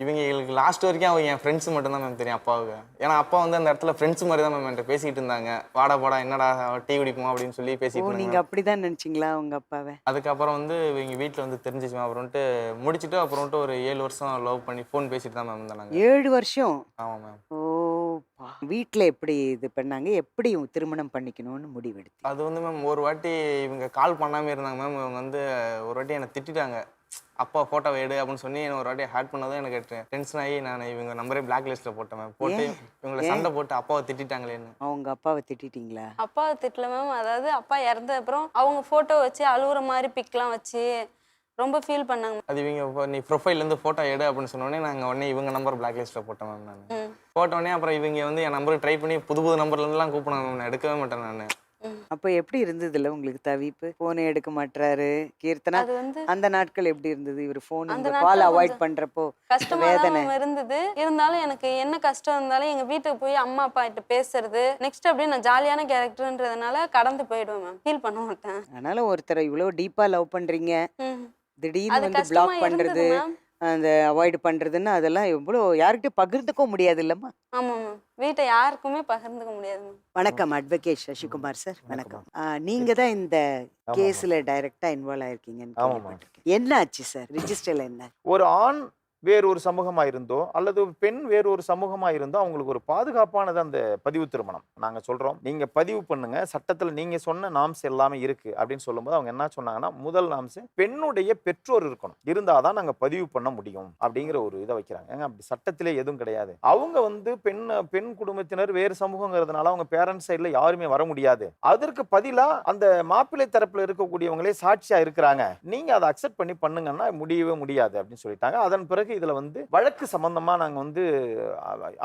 இவங்களுக்கு லாஸ்ட் வரைக்கும் அவங்க என் ஃப்ரெண்ட்ஸ் மட்டும் தான் மேம் தெரியும் அப்பாவுக்கு. ஏன்னா அப்பா வந்து அந்த இடத்துல ஃப்ரெண்ட்ஸ் மாதிரி தான் மேம் என்கிட்ட பேசிட்டு இருந்தாங்க. வாடா போடா என்னடா டீ குடிப்போம் அப்படின்னு சொல்லி பேசிட்டு இருந்தாங்க. நீங்க அப்படிதான் நினைச்சீங்களா உங்க அப்பாவை? அதுக்கப்புறம் வந்து இவங்க வீட்டில் வந்து தெரிஞ்சிச்சு மேம். அப்புறம் முடிச்சுட்டு அப்புறம் ஒரு 7 வருஷம் லவ் பண்ணி ஃபோன் பேசிட்டு தான் மேம் இருந்தாங்க. 7 வருஷம்? ஆமாம் மேம். வீட்டில் எப்படி இது பண்ணாங்க, எப்படி திருமணம் பண்ணிக்கணும்னு முடிவெடுத்து? அது வந்து மேம் ஒரு வாட்டி இவங்க கால் பண்ணாமல் இருந்தாங்க மேம். இவங்க வந்து ஒரு வாட்டி என்னை திட்டாங்க, அப்பா ஃபோட்டோவை எடு அப்படின்னு சொல்லி என்ன ஒரு வாட்டி ஹேட் பண்ணதும் எனக்கு டென்ஷன் ஆகி நான் இவங்க நம்பரே பிளாக் லிஸ்ட்டில் போட்டேன் மேம். போட்டு இவங்களை சண்டை போட்டு அப்பாவை திட்டாங்களேன்னு. அவங்க அப்பாவை திட்டிட்டீங்களா? அப்பாவை திட்டல மேம். அதாவது அப்பா இறந்த அப்புறம் அவங்க ஃபோட்டோ வச்சு அழுகுற மாதிரி பிக்லாம் வச்சு ரொம்ப ஃபீல் பண்ணாங்க. அது இவங்க நீ ப்ரொஃபைல்லேருந்து ஃபோட்டோ எடு அப்படின்னு சொன்னோடனே நாங்கள் உடனே இவங்க நம்பர் பிளாக் லிஸ்ட்டில் போட்டேன் மேம். நான் போட்டோடனே அப்புறம் இவங்க வந்து என் நம்பருக்கு ட்ரை பண்ணி புது நம்பர்லேருந்துலாம் கூப்பிடுவாங்க மேம். நான் எடுக்கவே மாட்டேன் நான். அப்போ எப்படி இருந்ததுல உங்களுக்கு தவிப்பு? போனை எடுக்க மாட்டாரு கீர்த்தனா. அந்த நாட்கள் எப்படி இருந்தது? இவர் போன் கால் அவாய்ட் பண்றப்போ கஷ்டமா இருந்தது. இருந்தாலும் எனக்கு என்ன கஷ்டம் இருந்தாலும் எங்க வீட்டுக்கு போய் அம்மா அப்பா கிட்ட பேசுறது, நெக்ஸ்ட் அப்படியே நான் ஜாலியான கேரக்டர்ன்றதுனால கடந்து போயிடுவேன் மேம். ஃபீல் பண்ண மாட்டேன். அதனால ஒருத்தரை இவ்வளவு டீப்பா லவ் பண்றீங்க, திடீர்னு வந்து பிளாக் பண்றது, அந்த அவாய்ட் பண்றதுன்னா அதெல்லாம் எவ்வளவு யார்கிட்டயும் பகிர்ந்துக்க முடியாது இல்லம்மா? ஆமா மேம். வீட்டை யாருக்குமே பகிர்ந்துக்க முடியாது மேம். வணக்கம் அட்வொகேட் சசிகுமார் சார். வணக்கம். நீங்க தான் இந்த கேஸ்ல டைரக்டா இன்வால்வ் ஆயிருக்கீங்கன்னு. என்ன ஆச்சு சார்? ரிஜிஸ்டர்ல என்ன? ஒரு ஆண் வேறு ஒரு சமூகமா இருந்தோ அல்லது பெண் வேறு ஒரு சமூகமா இருந்தோ அவங்களுக்கு ஒரு பாதுகாப்பானது அந்த பதிவு திருமணம். நாங்க சொல்றோம் நீங்க பதிவு பண்ணுங்க, சட்டத்துல நீங்க சொன்ன நாம்ஸ் எல்லாமே இருக்கு அப்படின்னு சொல்லும்போது அவங்க என்ன சொன்னாங்கன்னா, முதல் நாம்ஸ் பெண்ணுடைய பெற்றோர் இருக்கணும், இருந்தாதான் நாங்க பதிவு பண்ண முடியும் அப்படிங்கிற ஒரு இதை வைக்கிறாங்க. ஏங்க அப்படி சட்டத்திலே எதுவும் கிடையாது. அவங்க வந்து பெண் குடும்பத்தினர் வேறு சமூகங்கிறதுனால அவங்க பேரண்ட்ஸ் சைட்ல யாருமே வர முடியாது. அதற்கு பதிலா அந்த மாப்பிள்ளை தரப்புல இருக்கக்கூடியவங்களே சாட்சியா இருக்கிறாங்க, நீங்க அதை அக்செப்ட் பண்ணி பண்ணுங்கன்னா முடியவே முடியாது அப்படின்னு சொல்லிட்டாங்க. அதன் பிறகு இதுல வந்து வழக்கு சம்பந்தமா நாங்க வந்து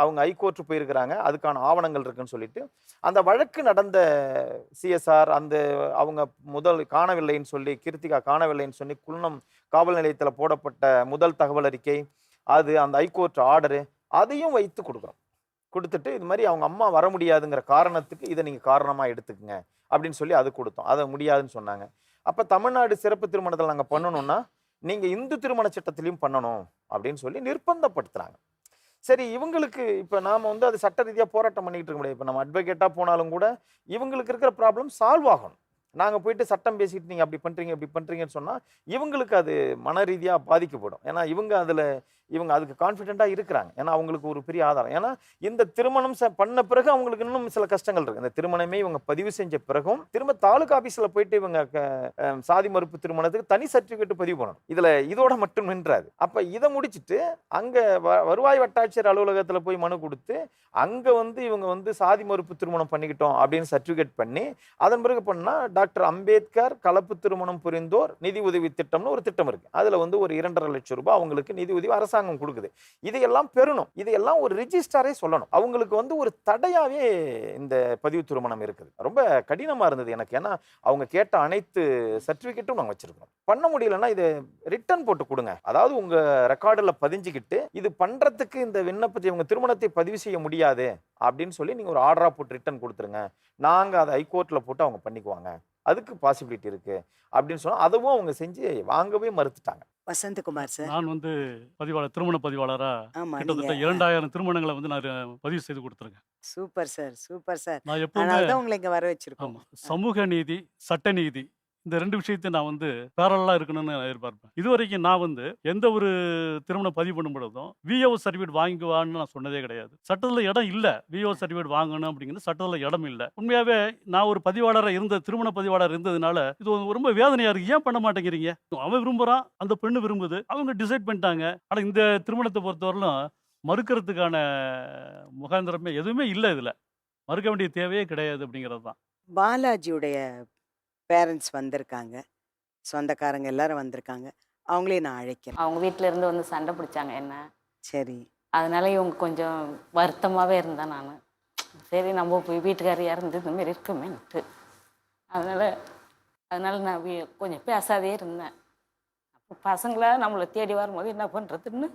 அவங்க ஹைகோர்ட் போயிருக்கிறாங்க, அதுக்கான ஆவணங்கள் இருக்குன்னு சொல்லிட்டு அந்த வழக்கு நடந்த சிஎஸ்ஆர் அந்த அவங்க முதல் காணவில்லைன்னு சொல்லி, கீர்த்திகா காணவில்லைன்னு சொல்லி குள்ளம் காவல் நிலையத்தில் போடப்பட்ட முதல் தகவல் அறிக்கை, அது அந்த ஹைகோர்ட் ஆர்டரு, அதையும் வைத்து கொடுத்துட்டு இது மாதிரி அவங்க அம்மா வர முடியாதுங்கிற காரணத்துக்கு இதை நீங்க காரணமா எடுத்துக்கங்க அப்படின்னு சொல்லி அது கொடுத்தோம். அதை முடியாதுன்னு சொன்னாங்க. அப்ப தமிழ்நாடு சிறப்பு திருமணத்தில் நாங்க பண்ணணும்னா நீங்க இந்து திருமண சட்டத்திலையும் பண்ணணும் அப்படின்னு சொல்லி நிர்பந்தப்படுத்துறாங்க. சரி, இவங்களுக்கு இப்ப நாம வந்து அது சட்ட ரீதியா போராட்டம் பண்ணிட்டு இருக்க முடியாது. இப்ப நம்ம அட்வொகேட்டா போனாலும் கூட இவங்களுக்கு இருக்கிற ப்ராப்ளம் சால்வ் ஆகணும். நாங்க போயிட்டு சட்டம் பேசிட்டு நீங்க அப்படி பண்றீங்க இப்படி பண்றீங்கன்னு சொன்னா இவங்களுக்கு அது மன ரீதியா பாதிக்கப்படும். ஏன்னா இவங்க அதுக்கு கான்ஃபிடென்ட்டா இருக்கிறாங்க. ஏன்னா அவங்களுக்கு ஒரு பெரிய ஆதாரம். ஏன்னா இந்த திருமணம் பண்ண பிறகு அவங்களுக்கு இன்னும் சில கஷ்டங்கள் இருக்கு. இந்த திருமணமே இவங்க பதிவு செஞ்ச பிறகும் திரும்ப தாலுகா ஆபீஸ்ல போயிட்டு இவங்க சாதி மறுப்பு திருமணத்துக்கு தனி சர்டிபிகேட் பதிவு பண்ணணும். இதோட மட்டும் நின்றாது. அப்ப இதை முடிச்சுட்டு அங்க வருவாய் வட்டாட்சியர் அலுவலகத்துல போய் மனு கொடுத்து அங்க வந்து இவங்க வந்து சாதி மறுப்பு திருமணம் பண்ணிக்கிட்டோம் அப்படின்னு சர்டிபிகேட் பண்ணி அதன் பிறகு பண்ணா டாக்டர் அம்பேத்கர் கலப்பு திருமணம் புரிந்தோர் நிதி உதவி திட்டம்னு ஒரு திட்டம் இருக்கு. அதுல வந்து ஒரு 2.5 லட்சம் ரூபாய் அவங்களுக்கு நிதி உதவி அரசாங்கம் கொடுக்குது. இதையெல்லாம் பெறணும், இதையெல்லாம் ஒரு ரிஜிஸ்டரே சொல்லணும். அவங்களுக்கு வந்து ஒரு தடையாவே இந்த பதிவு திருமணம் இருக்குது. ரொம்ப கடினமா இருந்தது எனக்கு. ஏன்னா அவங்க கேட்ட அனைத்து சர்டிபிகேட்டும் நாங்கள் வச்சிருக்கோம். பண்ண முடியலன்னா இதை ரிட்டர்ன் போட்டு கொடுங்க, அதாவது உங்க ரெக்கார்டில் பதிஞ்சுக்கிட்டு இது பண்றதுக்கு இந்த விண்ணப்பத்தை இவங்க திருமணத்தை பதிவு செய்ய முடியாது அப்படின்னு சொல்லி நீங்க ஒரு ஆர்டரா போட்டு ரிட்டர்ன் கொடுத்துருங்க, நாங்க அதை ஹைகோர்ட்ல போட்டு அவங்க பண்ணிக்குவாங்க. அதுக்கு பாசிபிலிட்டி இருக்கு அப்படின்னு சொன்னா அதுவும் அவங்க செஞ்சு வாங்கவே மறுத்துட்டாங்க. வசந்தகுமார் சார். நான் வந்து பதிவாளர், திருமண பதிவாளரா ஆமா, கிட்டத்தட்ட நீங்க 2000 திருமணங்களை வந்து நான் பதிவு செய்து கொடுத்துருக்கேன். Super sir, super sir. நான் எப்பவுமே அதனால தான் உங்களை இங்க வர வச்சிருக்கோம். ஆமா, சமூக நீதி, சட்ட நீதி இந்த 2 விஷயத்தை நான் வந்து பேரலா இருக்கணும்னு நான் எதிர்பார்ப்பேன். இதுவரைக்கும் நான் வந்து எந்த ஒரு திருமணம் பதிவு பண்ணும் பொழுதும் விஓ சர்டிஃபிகேட் வாங்குவான்னு நான் சொன்னதே கிடையாது. சட்டத்தில் இடம் இல்லை, விஓ சர்டிஃபிகேட் வாங்கணும் அப்படிங்கிறது சட்டத்தில் இடம் இல்லை. உண்மையாவே நான் ஒரு பதிவாளராக இருந்த திருமண பதிவாளர் இருந்ததுனால இது ரொம்ப வேதனையா இருக்கு. ஏன் பண்ண மாட்டேங்கிறீங்க? அவன் விரும்புறான், அந்த பெண்ணு விரும்புது, அவங்க டிசைட் பண்ணிட்டாங்க. ஆனால் இந்த திருமணத்தை பொறுத்தவரையிலும் மறுக்கிறதுக்கான முகாந்திரமே எதுவுமே இல்லை. இதில் மறுக்க வேண்டிய தேவையே கிடையாது அப்படிங்கிறது தான். பாலாஜியுடைய பேரண்ட்ஸ் வந்திருக்காங்க, சொந்தக்காரங்க எல்லாரும் வந்திருக்காங்க. அவங்களையும் நான் அழைக்கிறேன். அவங்க வீட்டில் இருந்து வந்து சண்டை பிடிச்சாங்க என்ன. சரி. அதனால இவங்க கொஞ்சம் வருத்தமாகவே இருந்தேன் நான். சரி நம்ம போய் வீட்டுக்காரியாக இருந்து இந்த மாதிரி இருக்குமேன்ட்டு அதனால நான் கொஞ்சம் பேசாதே இருந்தேன். அப்போ பசங்களா நம்மளை தேடி வரும்போது என்ன பண்ணுறதுன்னு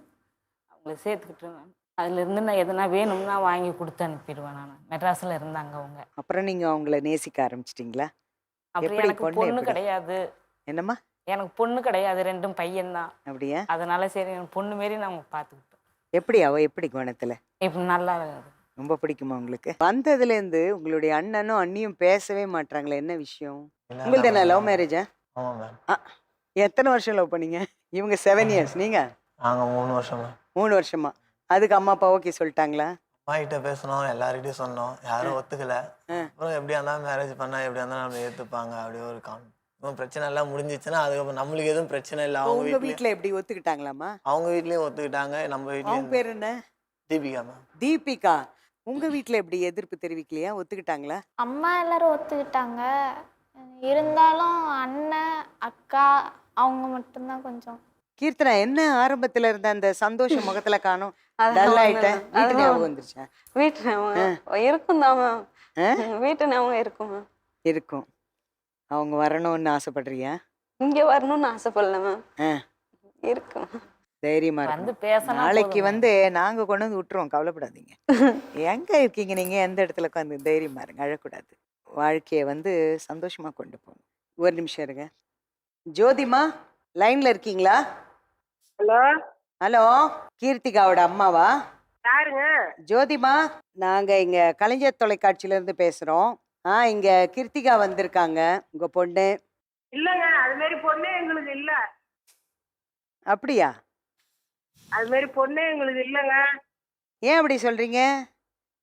அவங்கள சேர்த்துக்கிட்டு நான் அதுலேருந்து நான் எதனா வேணும்னா வாங்கி கொடுத்து அனுப்பிடுவேன். நான் மெட்ராஸில் இருந்தாங்க அவங்க. அப்புறம் நீங்க அவங்கள நேசிக்க ஆரம்பிச்சிட்டிங்களா? அப்புறம் எப்படி எனக்கு பொண்ணு பொண்ணு எப்படி? கிடையாது. என்னம்மா? எனக்கு பொண்ணு கிடையாது, 2 பையன்தான். அப்படியா? அதனால சரி எனக்கு பொண்ணு மாரி நாங்கள் பார்த்துக்கிட்டோம். எப்படி அவ எப்படி குணத்துல? இப்போ நல்லா இருக்குது. ரொம்ப பிடிக்குமா உங்களுக்கு? வந்ததுலேருந்து உங்களுடைய அண்ணனும் அண்ணியும் பேசவே மாட்டாங்களே, என்ன விஷயம்? உங்களது என்ன லவ் மேரேஜா? ஆமாம் மேம். எத்தனை வருஷம் லவ் பண்ணீங்க? இவங்க 7 இயர்ஸ், நீங்க நாங்கள் 3 வருஷம் மேம். 3 வருஷமா? அதுக்கு அம்மா அப்பா ஓகே சொல்லிட்டாங்களா? அம்மா கிட்ட பேசணும், எல்லார்கிட்டையும் சொன்னோம், யாரும் ஒத்துக்கல. அப்புறம் எப்படியா இருந்தாலும் மேரேஜ் பண்ணா எப்படியா இருந்தாலும் நம்ம ஏற்றுப்பாங்க அப்படியே ஒரு பிரச்சனை எல்லாம் முடிஞ்சிச்சுன்னா அதுக்கப்புறம் நம்மளுக்கு எதுவும் பிரச்சனை இல்லை. அவங்க உங்க வீட்லயும் வீட்ல எப்படி ஒத்துக்கிட்டாங்களாமா? அவங்க வீட்லயும் ஒத்துக்கிட்டாங்க, நம்ம அவங்க வீட்லயும். பேர் என்ன? தீபிகா மேம். தீபிகா. உங்க வீட்ல எப்படி எதிர்ப்பு தெரிவிக்கலையா? ஒத்துக்கிட்டாங்களா? அம்மா எல்லாரும் ஒத்துக்கிட்டாங்க. இருந்தாலும் அண்ணன் அக்கா அவங்க மட்டும்தான் கொஞ்சம். கீர்த்தனா, என்ன ஆரம்பத்துல இருந்த அந்த சந்தோஷம் முகத்துல காணோம்? அதெல்லாம் டல் ஒண்ணும் ஆயிட்டேன். இல்ல. வீட்டு அதெல்லாம் ஞாபகம் வந்துருச்சா? வீட்டு ஞாபகம் இருக்கும் தான் மேம். வீட்டு ஞாபகம் இருக்கும் மேம். இருக்கும். அவங்க வரணும்னு ஆசைப்படுறியா? இங்க வரணும்னு ஆசைப்படல மேம். ஆ. இருக்கும். தைரியமா வந்து இருக்கணும். பேசினா நாளைக்கு போதும். வந்து நாங்க கொண்டு வந்து விட்டுருவோம், கவலைப்படாதீங்க. எங்க இருக்கீங்க நீங்க? எந்த இடத்துல உட்காந்து தைரியமா இருங்க, அழக்கூடாது. வாழ்க்கையை வந்து சந்தோஷமா கொண்டு போகணும். ஒரு நிமிஷம் இருங்க. ஜோதிமா லைன்ல இருக்கீங்களா? ஹலோ, ஹலோ, கீர்த்திகாவோட அம்மாவா? யாருங்க? ஜோதிமா, நாங்க இங்க கலைஞர் தொலைக்காட்சியில இருந்து பேசுறோம். இங்க கீர்த்திகா வந்திருக்காங்க, உங்க பொண்ணு. இல்லங்க, அது மாதிரி பொண்ணே எங்களுக்கு இல்ல. அப்படியா? அது மாதிரி பொண்ணே எங்களுக்கு இல்லங்க. ஏன் அப்படி சொல்றீங்க?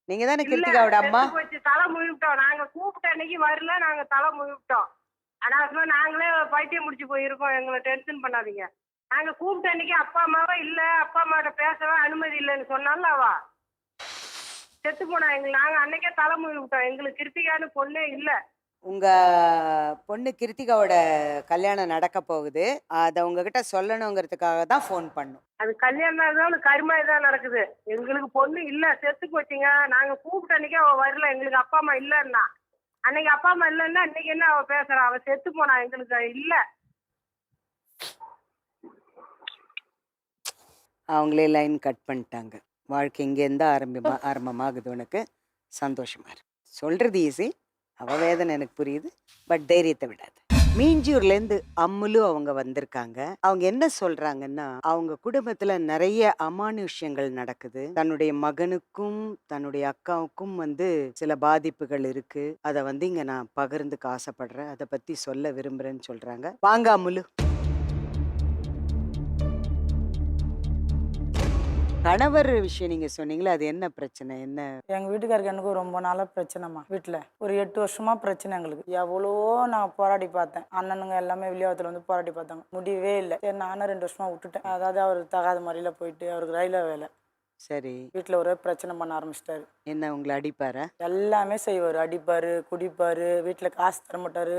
நீங்க தானே இல்ல, கீர்த்திகாவோட அம்மா. செத்து போச்சு, தலை முழுவிட்டோம். நாங்க கூப்பிட்ட அன்னைக்கு வரல, நாங்க தலை முழுவிட்டோம். அனாவசியமா நாங்களே பைத்தியம் முடிச்சு போயிருக்கோம். எங்களை டென்ஷன் பண்ணாதீங்க. நாங்க கூப்பிட்ட அன்னைக்கு அப்பா அம்மாவா இல்ல, அப்பா அம்மாட்ட பேசவே அனுமதி இல்லைன்னு சொன்னால அவா செத்து போனா. நாங்க அன்னைக்கே தலை முழுவிட்டோம். எங்களுக்கு கிருத்திகான்னு பொண்ணே இல்ல. உங்க பொண்ணு கிருத்திகாவோட கல்யாணம் நடக்க போகுது, அதை உங்ககிட்ட சொல்லணுங்கிறதுக்காக தான் ஃபோன் பண்ணோம். அது கல்யாணம் இருந்தாலும் கருமாய் தான் நடக்குது. எங்களுக்கு பொண்ணு இல்ல, செத்து போச்சுங்க. நாங்க கூப்பிட்ட அன்னைக்கே அவ வரல. எங்களுக்கு அப்பா அம்மா இல்லன்னா, அன்னைக்கு அப்பா அம்மா இல்லன்னா இன்னைக்கு என்ன அவ பேசுறா? அவ செத்து போனா, எங்களுக்கு இல்ல. அவங்களே லைன் கட் பண்ணிட்டாங்க. வாழ்க்கை இங்கேருந்து ஆரம்பமாகுது. உனக்கு சந்தோஷமா இருக்கு. சொல்றது ஈஸி, அவ வேதனை எனக்கு புரியுது. பட் தைரியத்தை விடாது. மீஞ்சூர்லேருந்து அம்முலு அவங்க வந்திருக்காங்க. அவங்க என்ன சொல்றாங்கன்னா, அவங்க குடும்பத்துல நிறைய அமானுஷ்யங்கள் நடக்குது. தன்னுடைய மகனுக்கும் தன்னுடைய அக்காவுக்கும் வந்து சில பாதிப்புகள் இருக்கு. அதை வந்து இங்க நான் பகிர்ந்துக்க ஆசைப்படுறேன், அதை பத்தி சொல்ல விரும்புறேன்னு சொல்றாங்க. வாங்க அம்முலு. கணவர் விஷயம் நீங்க சொன்னீங்களே, அது என்ன பிரச்சனை? என்ன? எங்கள் வீட்டுக்காருக்கு எனக்கும் ரொம்ப நாளாக பிரச்சனைம்மா. வீட்டில் ஒரு 8 வருஷமா பிரச்சனை எங்களுக்கு. எவ்வளவோ நான் போராடி பார்த்தேன். அண்ணனுங்க எல்லாமே விளையாத்துல வந்து போராடி பார்த்தாங்க, முடியவே இல்லை. சரி, நானும் 2 வருஷமா விட்டுட்டேன். அதாவது அவர் தகாத முறையில் போயிட்டு அவருக்கு ரயில்வே வேலை. சரி. வீட்டில் ஒரே பிரச்சனை பண்ண ஆரம்பிச்சிட்டாரு. என்ன உங்களை அடிப்பாரா? எல்லாமே செய்வார். அடிப்பார், குடிப்பார், வீட்டில் காசு தரமாட்டார்.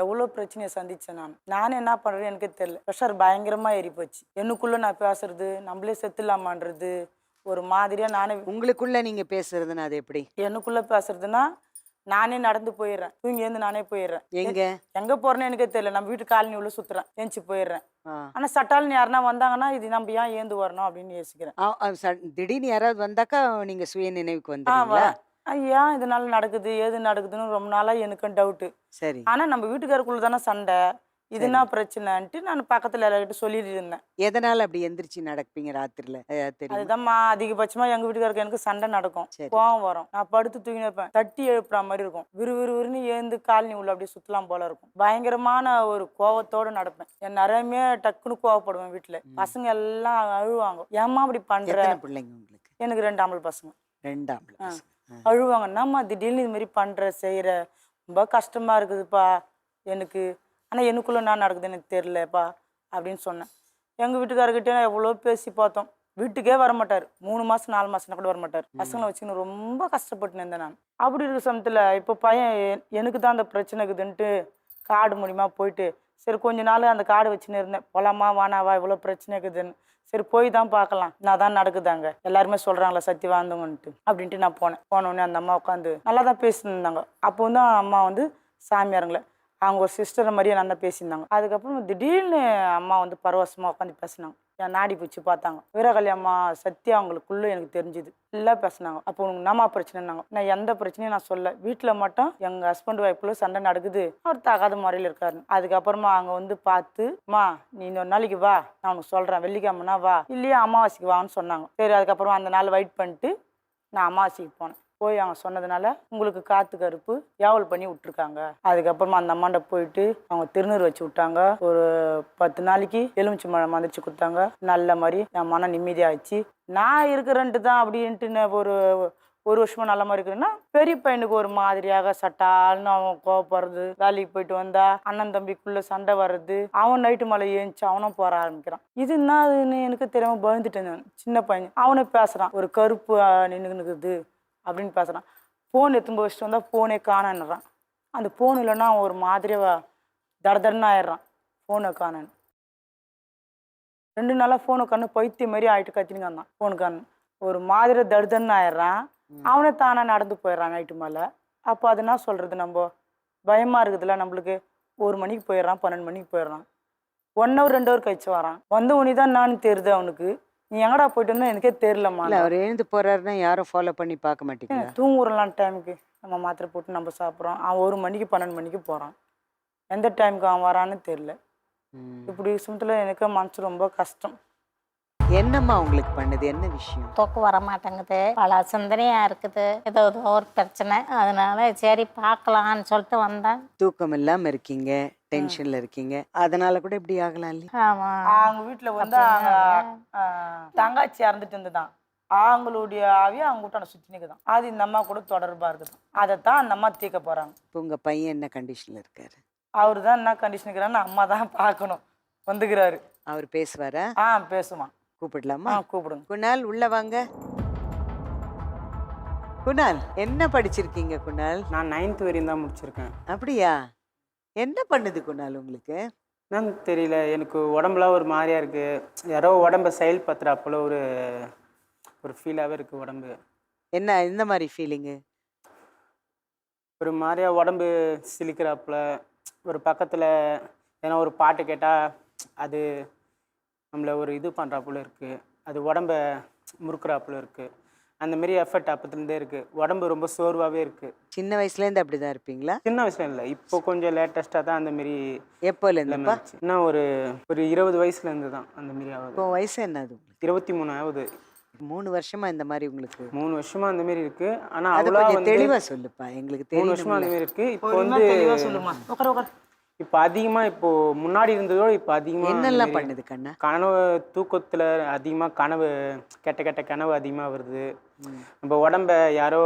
எவ்வளோ பிரச்சனையை சந்திச்சேன் நானும் என்ன பண்ணுறேன்னு எனக்கே தெரியல. ப்ரெஷர் பயங்கரமாக ஏறி போச்சு. எனக்குள்ளே நான் பேசுறது, நம்மளே செத்துலாமான்றது ஒரு மாதிரியாக நானே. உங்களுக்குள்ள நீங்க பேசுறதுன்னா அது எப்படி? எனக்குள்ளே பேசுறதுன்னா நானே நடந்து போயிடுறேன், தூங்கி ஏந்து நானே போயிடுறேன். எங்க போறேன்னு எனக்கே தெரியல. நம்ம வீட்டு காலனி உள்ள சுத்துறேன், ஏஞ்சி போயிடுறேன். ஆனா சட்டால்னு யாருன்னா வந்தாங்கன்னா இது நம்ம ஏன் ஏந்து வரணும் அப்படின்னு யோசிக்கிறேன். திடீர்னு யாராவது வந்தாக்கா நீங்க சுய நினைவுக்கு வந்துடுவீங்களா? ஏன் இதனால நடக்குது ஏது நடக்குதுன்னு ரொம்ப நாளாக எனக்கும் டவுட்டு. சரி. ஆனால் நம்ம வீட்டுக்காருக்குள்ள தானே சண்டை, இதுனா பிரச்சனைன்ட்டு நான் பக்கத்தில் எல்லார்கிட்ட சொல்லிட்டு இருந்தேன். எதனால அப்படி எந்திரிச்சு நடப்பீங்க ராத்திரில? தெரியுமா? அதுதான்மா அதிகபட்சமாக எங்கள் வீட்டுக்காருக்கு எனக்கு சண்டை நடக்கும், சரி. கோவம் வரும். நான் படுத்து தூங்கி வைப்பேன், தட்டி எழுப்புற மாதிரி இருக்கும், விறுவிறுன்னு ஏந்து காலனி உள்ள அப்படியே சுற்றலாம் போல இருக்கும். பயங்கரமான ஒரு கோவத்தோடு நடப்பேன். என் நிறையமே டக்குன்னு கோவப்படுவேன். வீட்டில் பசங்க எல்லாம் அழுவாங்க, ஏம்மா அப்படி பண்ணுற. எத்தனை பிள்ளைங்க உங்களுக்கு? எனக்கு 2 ஆம்பளை பசங்க. 2 ஆம்பளை பசங்க. அழுவாங்க, என்னம்மா திடீர்னு இது மாதிரி பண்ணுற செய்கிற, ரொம்ப கஷ்டமாக இருக்குதுப்பா எனக்கு, ஆனால் எனக்குள்ளே என்ன நடக்குது எனக்கு தெரியலப்பா அப்படின்னு சொன்னேன். எங்கள் வீட்டுக்காரர்கிட்ட எவ்வளோ பேசி பார்த்தோம், வீட்டுக்கே வரமாட்டார். 3 மாதம் 4 மாதம்னா கூட வரமாட்டார். பசங்களை வச்சுன்னு ரொம்ப கஷ்டப்பட்டு இருந்தேன் நான். அப்படி இருக்க சமயத்தில் இப்போ பையன் எனக்கு தான் அந்த பிரச்சனை இருக்குதுன்ட்டு காடு மூலிமா போயிட்டு, சரி கொஞ்ச நாள் அந்த காடு வச்சுன்னு இருந்தேன், போலாமா வானாவா இவ்வளோ பிரச்சனை இருக்குதுன்னு. சரி போய் தான் பார்க்கலாம், நான் தான் நடக்குதாங்க, எல்லாருமே சொல்கிறாங்களா சத்தி வாழ்ந்தவங்கன்ட்டு அப்படின்ட்டு நான் போனோடனே அந்த அம்மா உட்காந்து நல்லா தான் பேசியிருந்தாங்க. அப்போ வந்து அம்மா வந்து சாமியாருங்களே, அவங்க ஒரு சிஸ்டர் மாதிரியே நல்லா பேசியிருந்தாங்க. அதுக்கப்புறம் திடீர்னு அம்மா வந்து பரவசமாக உட்காந்து பேசினாங்க. என் நாடி பிடிச்சி பார்த்தாங்க. வீரகல்யா அம்மா சத்தியா அவங்களுக்குள்ளே எனக்கு தெரிஞ்சுது, எல்லாம் பேசினாங்க. அப்போ உனக்கு என்னம்மா பிரச்சனைனாங்க. நான் எந்த பிரச்சனையும் நான் சொல்ல, வீட்டில் மட்டும் எங்கள் ஹஸ்பண்ட் ஒய்ஃப்குள்ளே சண்டை நடக்குது, அவர் தகாத முறையில் இருக்காருன்னு. அதுக்கப்புறமா அங்கே வந்து பார்த்துமா நீ இன்னொரு நாளைக்கு வா, நான் உனக்கு சொல்கிறேன், வெள்ளிக்கிழமைனா வா, இல்லையா அமாவாசைக்கு வான்னு சொன்னாங்க. சரி அதுக்கப்புறம் அந்த நாள் வெயிட் பண்ணிட்டு நான் அமாவாசைக்கு போனேன். போய் அவங்க சொன்னதுனால உங்களுக்கு காத்து கருப்பு யாவல் பண்ணி விட்டுருக்காங்க. அதுக்கப்புறமா அந்த அம்மாண்ட போயிட்டு அவங்க திருநூறு வச்சு விட்டாங்க. ஒரு 10 நாளைக்கு எலுமிச்சை மழை மந்திரிச்சு கொடுத்தாங்க. நல்ல மாதிரி என் மன நிம்மதியாகிடுச்சு. நான் இருக்கிறேன்ட்டு தான் அப்படின்ட்டு ஒரு வருஷமா நல்ல மாதிரி இருக்குன்னா, பெரிய பையனுக்கு ஒரு மாதிரியாக சட்டால்னு அவன் கோவப்படுறது, வேலைக்கு போயிட்டு வந்தா அண்ணன் தம்பிக்குள்ள சண்டை வர்றது, அவன் நைட்டு மலை ஏஞ்சி அவனும் போற ஆரம்பிக்கிறான். இது என்னதுன்னு எனக்கு தெரியாம பயந்துட்டேன் நான். சின்ன பையன் அவனை பேசுறான், ஒரு கருப்பு நின்றுக்குது அப்படின்னு பேசுகிறான். ஃபோன் எடுத்துன்னு வச்சுட்டு வந்தால் ஃபோனே காணன்னுறான். அந்த ஃபோன் இல்லைன்னா அவன் ஒரு மாதிரியாக தடன்னு ஆயிடுறான். ஃபோனை காணன்னு 2 நாளாக ஃபோனை கண்ணு பைத்திய மாதிரி ஆகிட்டு கத்தினுங்க தான். ஃபோனு கண்ணு ஒரு மாதிரி தடுதன்னு ஆயிடுறான். அவனே தானே நடந்து போயிடுறான் நைட்டு மேலே. அப்போ அது என்ன சொல்கிறது, நம்ம பயமாக இருக்குதுல்ல நம்மளுக்கு. 1 மணிக்கு போயிடுறான், 12 மணிக்கு போயிடுறான், 1 hour 2 hour கழிச்சு வரான். வந்த உனி தான் நான் தெரியுது அவனுக்கு, நீ எங்கடா போயிட்டு வந்தா எனக்கே தெரியலம்மா. இல்லை அவர் எழுந்து போறாருன்னா யாரும் ஃபாலோ பண்ணி பார்க்க மாட்டீங்களா? தூங்குறலாம் டைமுக்கு நம்ம மாத்திரை போட்டு நம்ம சாப்பிட்றோம். அவன் 1 மணிக்கு 12 மணிக்கு போகிறான், எந்த டைமுக்கு அவன் வரான்னு தெரியல. இப்படி சமயத்தில் எனக்கு மனசு ரொம்ப கஷ்டம். என்னம்மா உங்களுக்கு பண்ணுது, என்ன விஷயம்? தூக்கம் வர மாட்டேங்குது, பல சிந்தனையா இருக்குது, ஏதோ ஒரு பிரச்சனை, அதனால சரி பார்க்கலான்னு சொல்லிட்டு வந்தேன். தூக்கம் இல்லாம இருக்கீங்க, டென்ஷன்ல இருக்கீங்க, அதனால கூட இப்படி ஆகலாம் இல்லையா? ஆமா, அவங்க வீட்டில் வந்து தங்காச்சி இறந்துட்டு இருந்துதான், அவங்களுடைய ஆவியை அவங்க வீட்டான சுற்றி நிற்குதான். அது இந்த அம்மா கூட தொடர்பாக இருக்குதான். அதைத்தான் அந்த அம்மா தீர்க்க போகிறாங்க. இப்போ உங்க பையன் என்ன கண்டிஷன்ல இருக்காரு? அவரு தான் என்ன கண்டிஷன் இருக்கிறான்னு அம்மா தான் பார்க்கணும். வந்துக்கிறாரு. அவர் பேசுவாரா? பேசுவான். கூப்பிடலாமா? கூப்பிடுங்க. குணால் உள்ள வாங்க. குணால் என்ன படிச்சிருக்கீங்க குணால்? நான் 9th வரையும் தான் முடிச்சிருக்கேன். அப்படியா? என்ன பண்ணுது குணால் உங்களுக்கு? என்னன்னு தெரியல, எனக்கு உடம்புலாம் ஒரு மாதிரியா இருக்கு, யாரோ உடம்ப செயல்படுத்துறாப்புல ஒரு ஃபீலாகவே இருக்குது உடம்பு. என்ன இந்த மாதிரி ஃபீலிங்கு? ஒரு மாதிரியா உடம்பு சிலிக்கிறாப்புல, ஒரு பக்கத்தில் ஏன்னா ஒரு பாட்டு கேட்டால் அது நம்மளை ஒரு இது பண்ணுறாப்புல இருக்குது, அது உடம்ப முறுக்குறாப்புல இருக்குது, அந்த மாரி எஃபெக்ட் அப்பத்துலேருந்தே இருக்குது. உடம்பு ரொம்ப சோர்வாகவே இருக்குது. சின்ன வயசுலேருந்து அப்படி தான் இருப்பீங்களா? சின்ன வயசுல இல்லை, இப்போ கொஞ்சம் லேட்டஸ்ட்டாக தான் அந்த மாரி. எப்போலேருந்துப்பா? இன்னும் ஒரு 20 வயசுலேருந்து தான் அந்த மாரி ஆகுது. இப்போ வயசு என்னது உங்களுக்கு? 23 ஆகுது. 3 வருஷமா இந்த மாதிரி உங்களுக்கு? 3 வருஷமா அந்த மாரி இருக்குது. ஆனால் அது அவ்வளோ கொஞ்சம் தெளிவாக சொல்லுப்பா, எங்களுக்கு 3 வருஷமா அந்த மாரி இருக்குது. இப்போ வந்து சொல்லுமா உட்கார இப்போ அதிகமாக, இப்போ முன்னாடி இருந்ததோட இப்போ அதிகமாக என்னெல்லாம் பண்ணுது கண்ணா? கனவு, தூக்கத்தில் அதிகமாக கனவு, கெட்ட கனவு அதிகமாக வருது. நம்ம உடம்ப யாரோ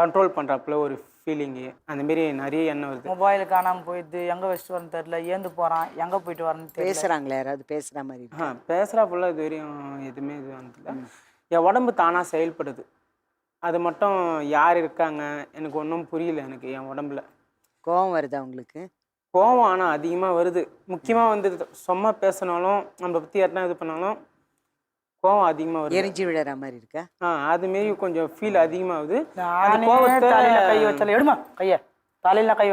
கண்ட்ரோல் பண்ணுறாப்புல ஒரு ஃபீலிங்கு, அந்தமாரி நிறைய எண்ணம் வருது. மொபைல் காணாமல் போயிடுது, எங்கே வச்சுட்டு வரணும் தெரியல, ஏந்து போகிறான், எங்கே போயிட்டு வரணும்னு தெரியல. பேசுகிறாங்களே யாராவது? பேசுகிற மாதிரி? பேசுகிறாப்புல இது வரையும் எதுவுமே இது வந்ததில்ல. என் உடம்பு தானாக செயல்படுது, அது மட்டும் யார் இருக்காங்க எனக்கு ஒன்றும் புரியல. எனக்கு என் உடம்புல கோவம் வருதா உங்களுக்கு? கோவம் ஆனால் அதிகமாக வருது. முக்கியமாக வந்து சும்மா பேசினாலும் நம்ம பற்றி யாருனா இது பண்ணாலும் கோவம் அதிகமாக வருது. எரிஞ்சு விடுற மாதிரி இருக்கா? அதுமாரி கொஞ்சம் ஃபீல் அதிகமாகுது. தலையில் கை வச்சாலும் எடுமா கையை, தலையில் கை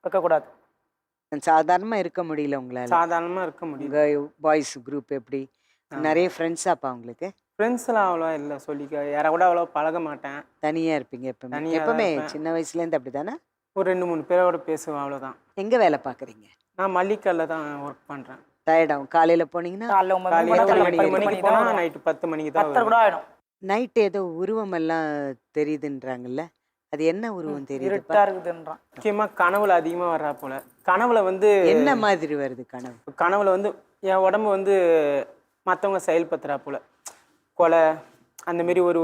வைக்கக்கூடாது. சாதாரணமாக இருக்க முடியல உங்களால்? சாதாரணமாக இருக்க முடியல. பாய்ஸ் குரூப் எப்படி? நிறைய ஃப்ரெண்ட்ஸாப்பா உங்களுக்கு? ஃப்ரெண்ட்ஸ்லாம் அவ்வளோவா இல்லை சொல்லிக்க, யாரை கூட அவ்வளோ பழக மாட்டேன். தனியா இருப்பீங்க எப்பவுமே? தனியாக தான் எப்பவுமே இருப்பேன். சின்ன வயசுலேருந்து அப்படிதானே? ஒரு 2-3 பேரோட பேசுவேன், அவ்வளோதான். எங்க வேலை பார்க்குறீங்க? நான் மல்லிக்கல்ல தான் ஒர்க் பண்ணுறேன். டயர்டாகும் காலையில போனீங்கன்னா? காலையில் ஒரு 8 மணிக்கு மணிக்கு போனால் நைட்டு 10 மணிக்கு தான் 10 கூட ஆயிடும். நைட் ஏதோ உருவம் எல்லாம் தெரியுதுன்றாங்கல்ல, அது என்ன உருவம் தெரியுது? இருட்டா இருக்குதுன்றான். முக்கியமாக கனவுல அதிகமாக வர்றா போல. கனவுல வந்து என்ன மாதிரி வருது கனவு? கனவுல வந்து என் உடம்பு வந்து மற்றவங்க செயல்படுத்துறா போல, கொலை அந்த மாரி ஒரு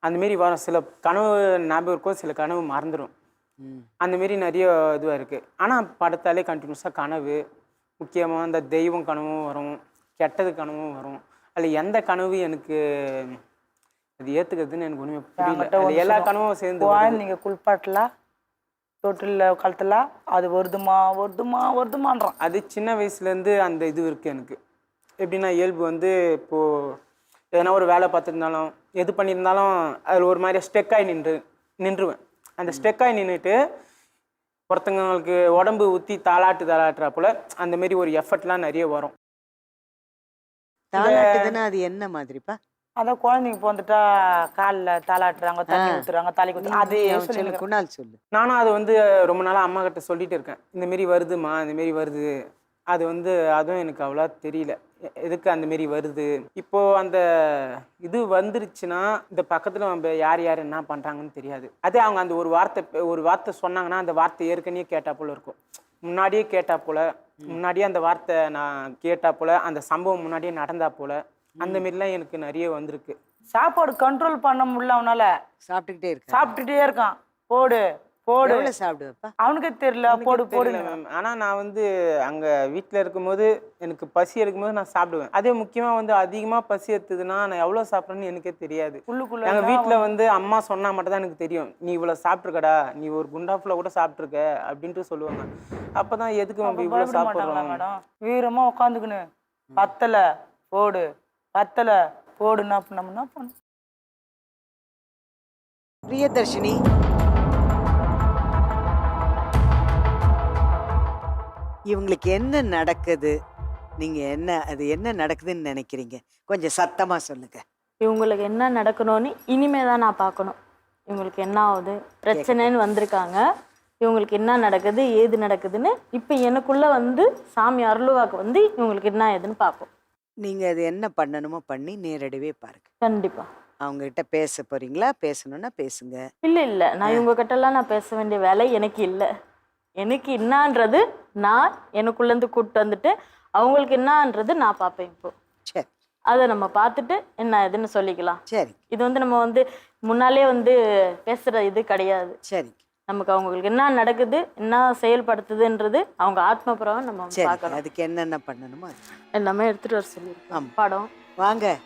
அந்த மாரி வரும். சில கனவு ஞாபகம் இருக்கும், சில கனவு மறந்துடும். அந்த மாரி நிறைய இதுவாக இருக்குது. ஆனால் படத்தாலே கண்டினியூஸாக கனவு, முக்கியமாக அந்த தெய்வம் கனவும் வரும், கெட்டது கனவும் வரும். அதில் எந்த கனவு எனக்கு அது ஏற்றுக்கிறதுன்னு எனக்கு ஒன்றுமே புரியல. அது எல்லா கனவும் சேர்ந்து குழந்தைங்க குளிப்பாட்டலாம், தொட்டிலில் கழுத்தலாம், அது வருதுமான்றான். அது சின்ன வயசுலேருந்து அந்த இது இருக்குது எனக்கு. எப்படின்னா இயல்பு வந்து இப்போது எதனா ஒரு வேலை பார்த்துருந்தாலும் எது பண்ணியிருந்தாலும் அதில் ஒரு மாதிரி ஸ்டெக்காகி நின்றுவேன். அந்த ஸ்டெக்காகி நின்றுட்டு ஒருத்தங்களுக்கு உடம்பு ஊற்றி தாளாட்டுறா போல் அந்த மாரி ஒரு எஃபர்ட்லாம் நிறைய வரும். தாளாட்டுதுன்னா அது என்ன மாதிரிப்பா? அதான் குழந்தைங்க போந்துட்டா காலில் தாளாட்டுறாங்க, தண்ணி ஊற்றுறாங்க, தலைக்கு ஊற்றுறாங்க. அது சொல்லு குணால் சொல்லு. நானும் அது வந்து ரொம்ப நாளாக அம்மா கிட்ட சொல்லிட்டு இருக்கேன், இந்தமாரி வருதுமா, இந்தமாரி வருது. அது வந்து அதுவும் எனக்கு அவ்வளோ தெரியல எதுக்கு அந்தமாரி வருது. இப்போது அந்த இது வந்துருச்சுன்னா இந்த பக்கத்தில் நம்ம யார் என்ன பண்ணுறாங்கன்னு தெரியாது. அதே அவங்க அந்த ஒரு வார்த்தை சொன்னாங்கன்னா அந்த வார்த்தை ஏற்கனவே கேட்டா போல இருக்கும், முன்னாடியே கேட்டா போல, முன்னாடியே அந்த வார்த்தை நான் கேட்டா போல, அந்த சம்பவம் முன்னாடியே நடந்தா போல, அந்த மாரிலாம் எனக்கு நிறைய வந்திருக்கு. சாப்பாடு கண்ட்ரோல் பண்ண முடியல அவனால. சாப்பிட்டுட்டே இருக்கான். போடு போடு சாப்பிடுவப்பா, அவனுக்கே தெரியல. போடு போடு மேம். ஆனால் நான் வந்து அங்கே வீட்டில் இருக்கும்போது எனக்கு பசி எடுக்கும்போது நான் சாப்பிடுவேன். அதே முக்கியமாக வந்து அதிகமாக பசி எடுத்ததுன்னா நான் எவ்வளோ சாப்பிட்றேன்னு எனக்கே தெரியாது. உள்ளுக்குள்ள எங்கள் வீட்டில் வந்து அம்மா சொன்னால் மட்டும் தான் எனக்கு தெரியும், நீ இவ்வளோ சாப்பிட்ருக்கடா, நீ ஒரு குண்டாஃபில் கூட சாப்பிட்ருக்க அப்படின்ட்டு சொல்லுவாங்க. அப்போ தான் எதுக்கு நம்ம இவ்வளோ சாப்பிட்றோம் மேடம். வீரமாக உட்காந்துக்குன்னு பத்தலை போடு, பத்தலை போடுன்னா நம்ம என்ன பண்ணோம்? பிரியதர்ஷினி, இவங்களுக்கு என்ன நடக்குது? நீங்க என்ன நடக்குதுன்னு நினைக்கிறீங்க? கொஞ்சம் சத்தமா சொல்லுங்க. இவங்களுக்கு என்ன நடக்கணும்னு இனிமே தான் நான் பார்க்கணும். இவங்களுக்கு என்ன ஆகுது, பிரச்சனைன்னு வந்திருக்காங்க, இவங்களுக்கு என்ன நடக்குது ஏது நடக்குதுன்னு இப்போ எனக்குள்ள வந்து சாமி அருள்வாக்கு வந்து இவங்களுக்கு என்ன ஏதுன்னு பார்ப்போம். நீங்க அது என்ன பண்ணணுமோ பண்ணி நேரடிவே பாருங்க. கண்டிப்பா. அவங்க கிட்ட பேச போறீங்களா? பேசணும்னா பேசுங்க. இல்லை நான் இவங்க கிட்டலாம் நான் பேச வேண்டிய வேலை எனக்கு இல்லை. எனக்கு என்னான்றது நான் எனக்குள்ளேருந்து கூப்பிட்டு வந்துட்டு அவங்களுக்கு என்னான்றது நான் பார்ப்பேன். இப்போ சரி, அதை நம்ம பார்த்துட்டு என்ன இதுன்னு சொல்லிக்கலாம். சரி, இது வந்து நம்ம வந்து முன்னாலே வந்து பேசுகிற இது கிடையாது. சரி, நமக்கு அவங்களுக்கு என்ன நடக்குது என்ன செயல்படுத்துதுன்றது அவங்க ஆத்மபுரம் நம்ம சரி. பார்க்கணும். அதுக்கு என்னென்ன பண்ணணுமோ அது எல்லாமே எடுத்துகிட்டு வர சொல்லியிருக்கோம். படம் வாங்க.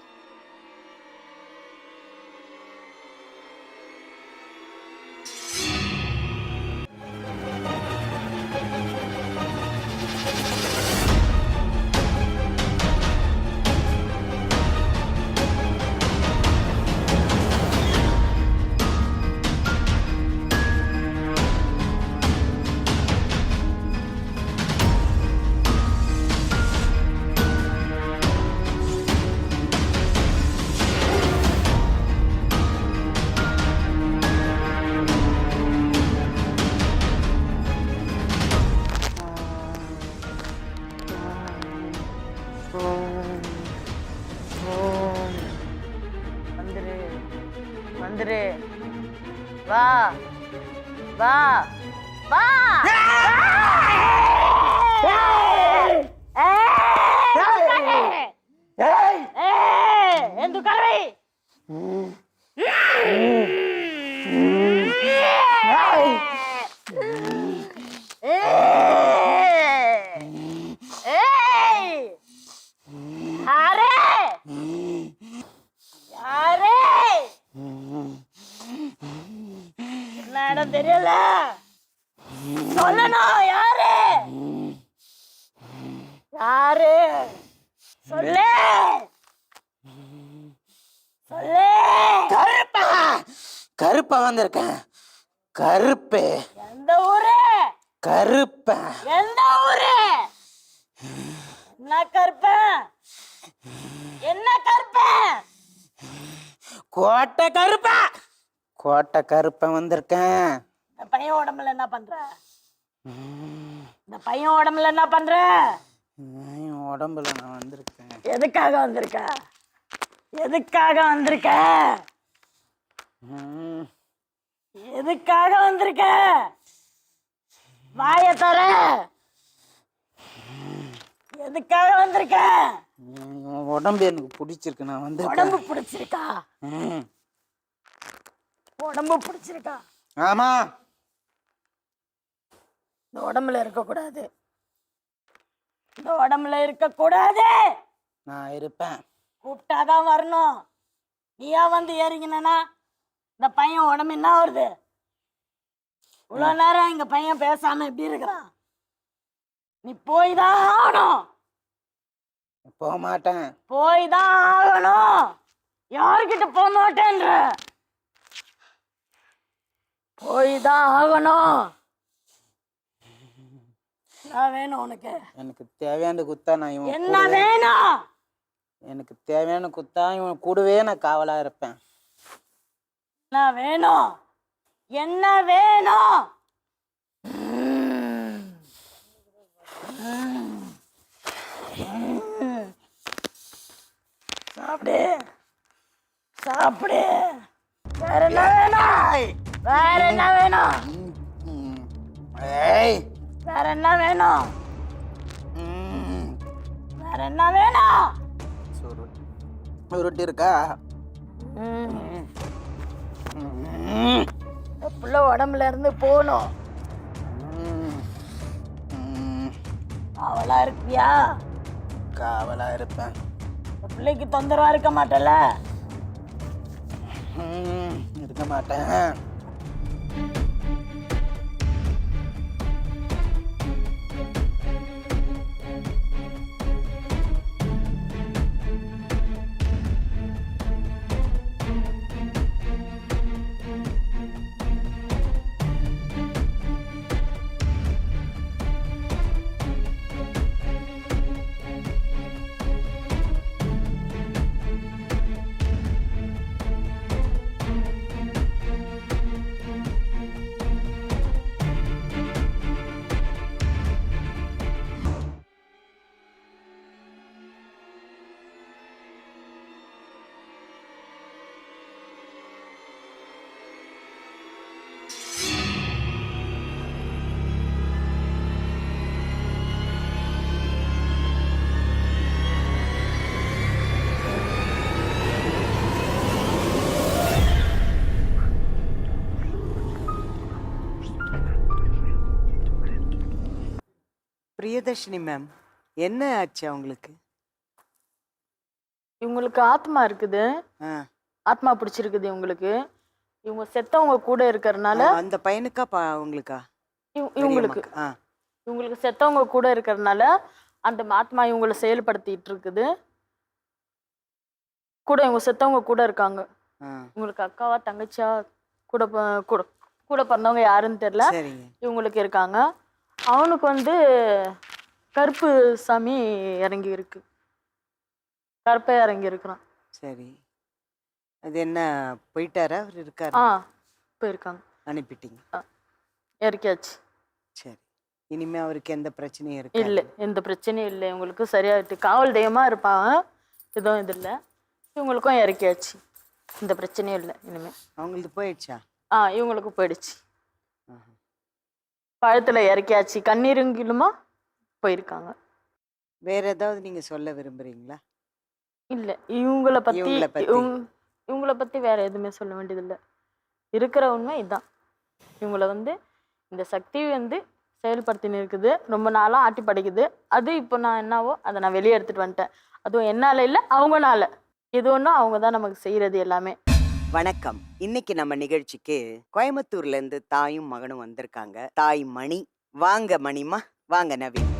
வந்துரு, வா வா வா. ಎಂದು ಕಲ್ವಿ இடம் தெரியல, சொல்லணும். யாரு யாரு சொல்லு சொல்லு. கருப்பா கருப்பா வந்திருக்கேன். கருப்பு எந்த ஊரு? கருப்ப எந்த ஊரு? என்ன கருப்ப? என்ன கருப்ப? கோட்டை கருப்பன் வந்திருக்கேன். இந்த பையன் உடம்புல என்ன பண்ற? இந்த பையன் உடம்புல என்ன பண்ற? என் உடம்புல நான் வந்திருக்கேன். எதுக்காக வந்திருக்க? எதுக்காக வந்திருக்க? எதுக்காக வந்திருக்க? வாய தர. எதுக்காக வந்திருக்க? என் உடம்பு எனக்கு பிடிச்சிருக்கு, நான் வந்து. உடம்பு பிடிச்சிருக்கா? உடம்பு பிடிச்சிருக்கா? ஆமா. இந்த உடம்புல இருக்கக்கூடாது. இந்த உடம்புல இருக்கக்கூடாது. நான் இருப்பேன். கூப்பிட்டாதான் வரணும். நீயா வந்து ஏறிக்கினா இந்த பையன் உடம்பு என்ன வருது? இவ்வளோ நேரம் எங்க பையன் பேசாம எப்படி இருக்கிறான்? நீ போய் தான் ஆகணும். போக மாட்டேன். போய் தான் ஆகணும். யாருக்கிட்ட போக மாட்டேன்ற? போய் தான் ஆகணும். என்ன வேணும் உனக்கு? எனக்கு தேவையான குத்தா நான் இவன் என்ன வேணும்? எனக்கு தேவையான குத்தா இவன் கூடவே நான் காவலா இருப்பேன். என்ன வேணும்? என்ன வேணும்? சாப்பிடு சாப்பிடு. வேற என்ன வேணும்? வேற என்ன வேணும்? வேற என்ன வேணும்? வேற என்ன வேணும்? உருட்டு இருக்கா? புள்ள உடம்புல இருந்து போகணும். காவலா இருப்பியா? காவலா இருப்பேன். பிள்ளைக்கு தொந்தரவா இருக்க மாட்டல? இருக்க மாட்டேன். பிரியதர்ஷினி மேம், என்ன ஆச்சு அவங்களுக்கு? இவங்களுக்கு ஆத்மா இருக்குது. ஆ. ஆத்மா பிடிச்சிருக்குது இவங்களுக்கு. இவங்க செத்தவங்க கூட இருக்கிறதுனால அந்த பையனுக்கா அவங்களுக்கா? இவங்களுக்கு ஆ. இவங்களுக்கு செத்தவங்க கூட இருக்கிறதுனால அந்த ஆத்மா இவங்களை செயல்படுத்திட்டு இருக்குது. கூட இவங்க செத்தவங்க கூட இருக்காங்க. இவங்களுக்கு அக்காவா தங்கச்சியா கூட கூட கூட பிறந்தவங்க யாருன்னு தெரியல. சரிங்க. இவங்களுக்கு இருக்காங்க. அவனுக்கு வந்து கருப்பு சாமி இறங்கி இருக்கு. கருப்பை இறங்கி இருக்கிறான். சரி. அது என்ன போயிட்டாரா? அவர் இருக்காரு? போயிருக்காங்க. அனுப்பிட்டீங்க? இறக்கியாச்சு. சரி. இனிமே அவருக்கு எந்த பிரச்சனையும் இருக்கு? இல்லை, எந்த பிரச்சனையும் இல்லை. இவங்களுக்கு சரியாயிட்டு காவல் தெய்வமா இருப்பாங்க. எதுவும் இது இல்லை. இவங்களுக்கும் இறக்கியாச்சு. இந்த பிரச்சனையும் இல்லை. இனிமே அவங்களுக்கு போயிடுச்சா? இவங்களுக்கு போயிடுச்சு. பழத்துல இறக்கியாச்சு. கண்ணீருங்கிலுமா போயிருக்காங்க. வேற ஏதாவது நீங்க சொல்ல விரும்புறீங்களா? இல்லை, இவங்களை பத்தி வேற எதுவுமே சொல்ல வேண்டியதில்லை. இருக்கிற உண்மை இதுதான். இவங்களை வந்து இந்த சக்தி வந்து செயல்படுத்தின்னு இருக்குது. ரொம்ப நாளாக ஆட்டி படைக்குது. அது இப்போ நான் என்னவோ அதை நான் வெளியே எடுத்துட்டு வந்துட்டேன். அதுவும் என்னால் இல்லை, அவங்கனால. எது ஒன்றும் அவங்க தான் நமக்கு செய்கிறது எல்லாமே. வணக்கம். இன்னைக்கு நம்ம நிகழ்ச்சிக்கு கோயம்புத்தூர்ல இருந்து தாயும் மகனும் வந்திருக்காங்க. தாய் மணி. வாங்க மணிமா. வாங்க நவீன்.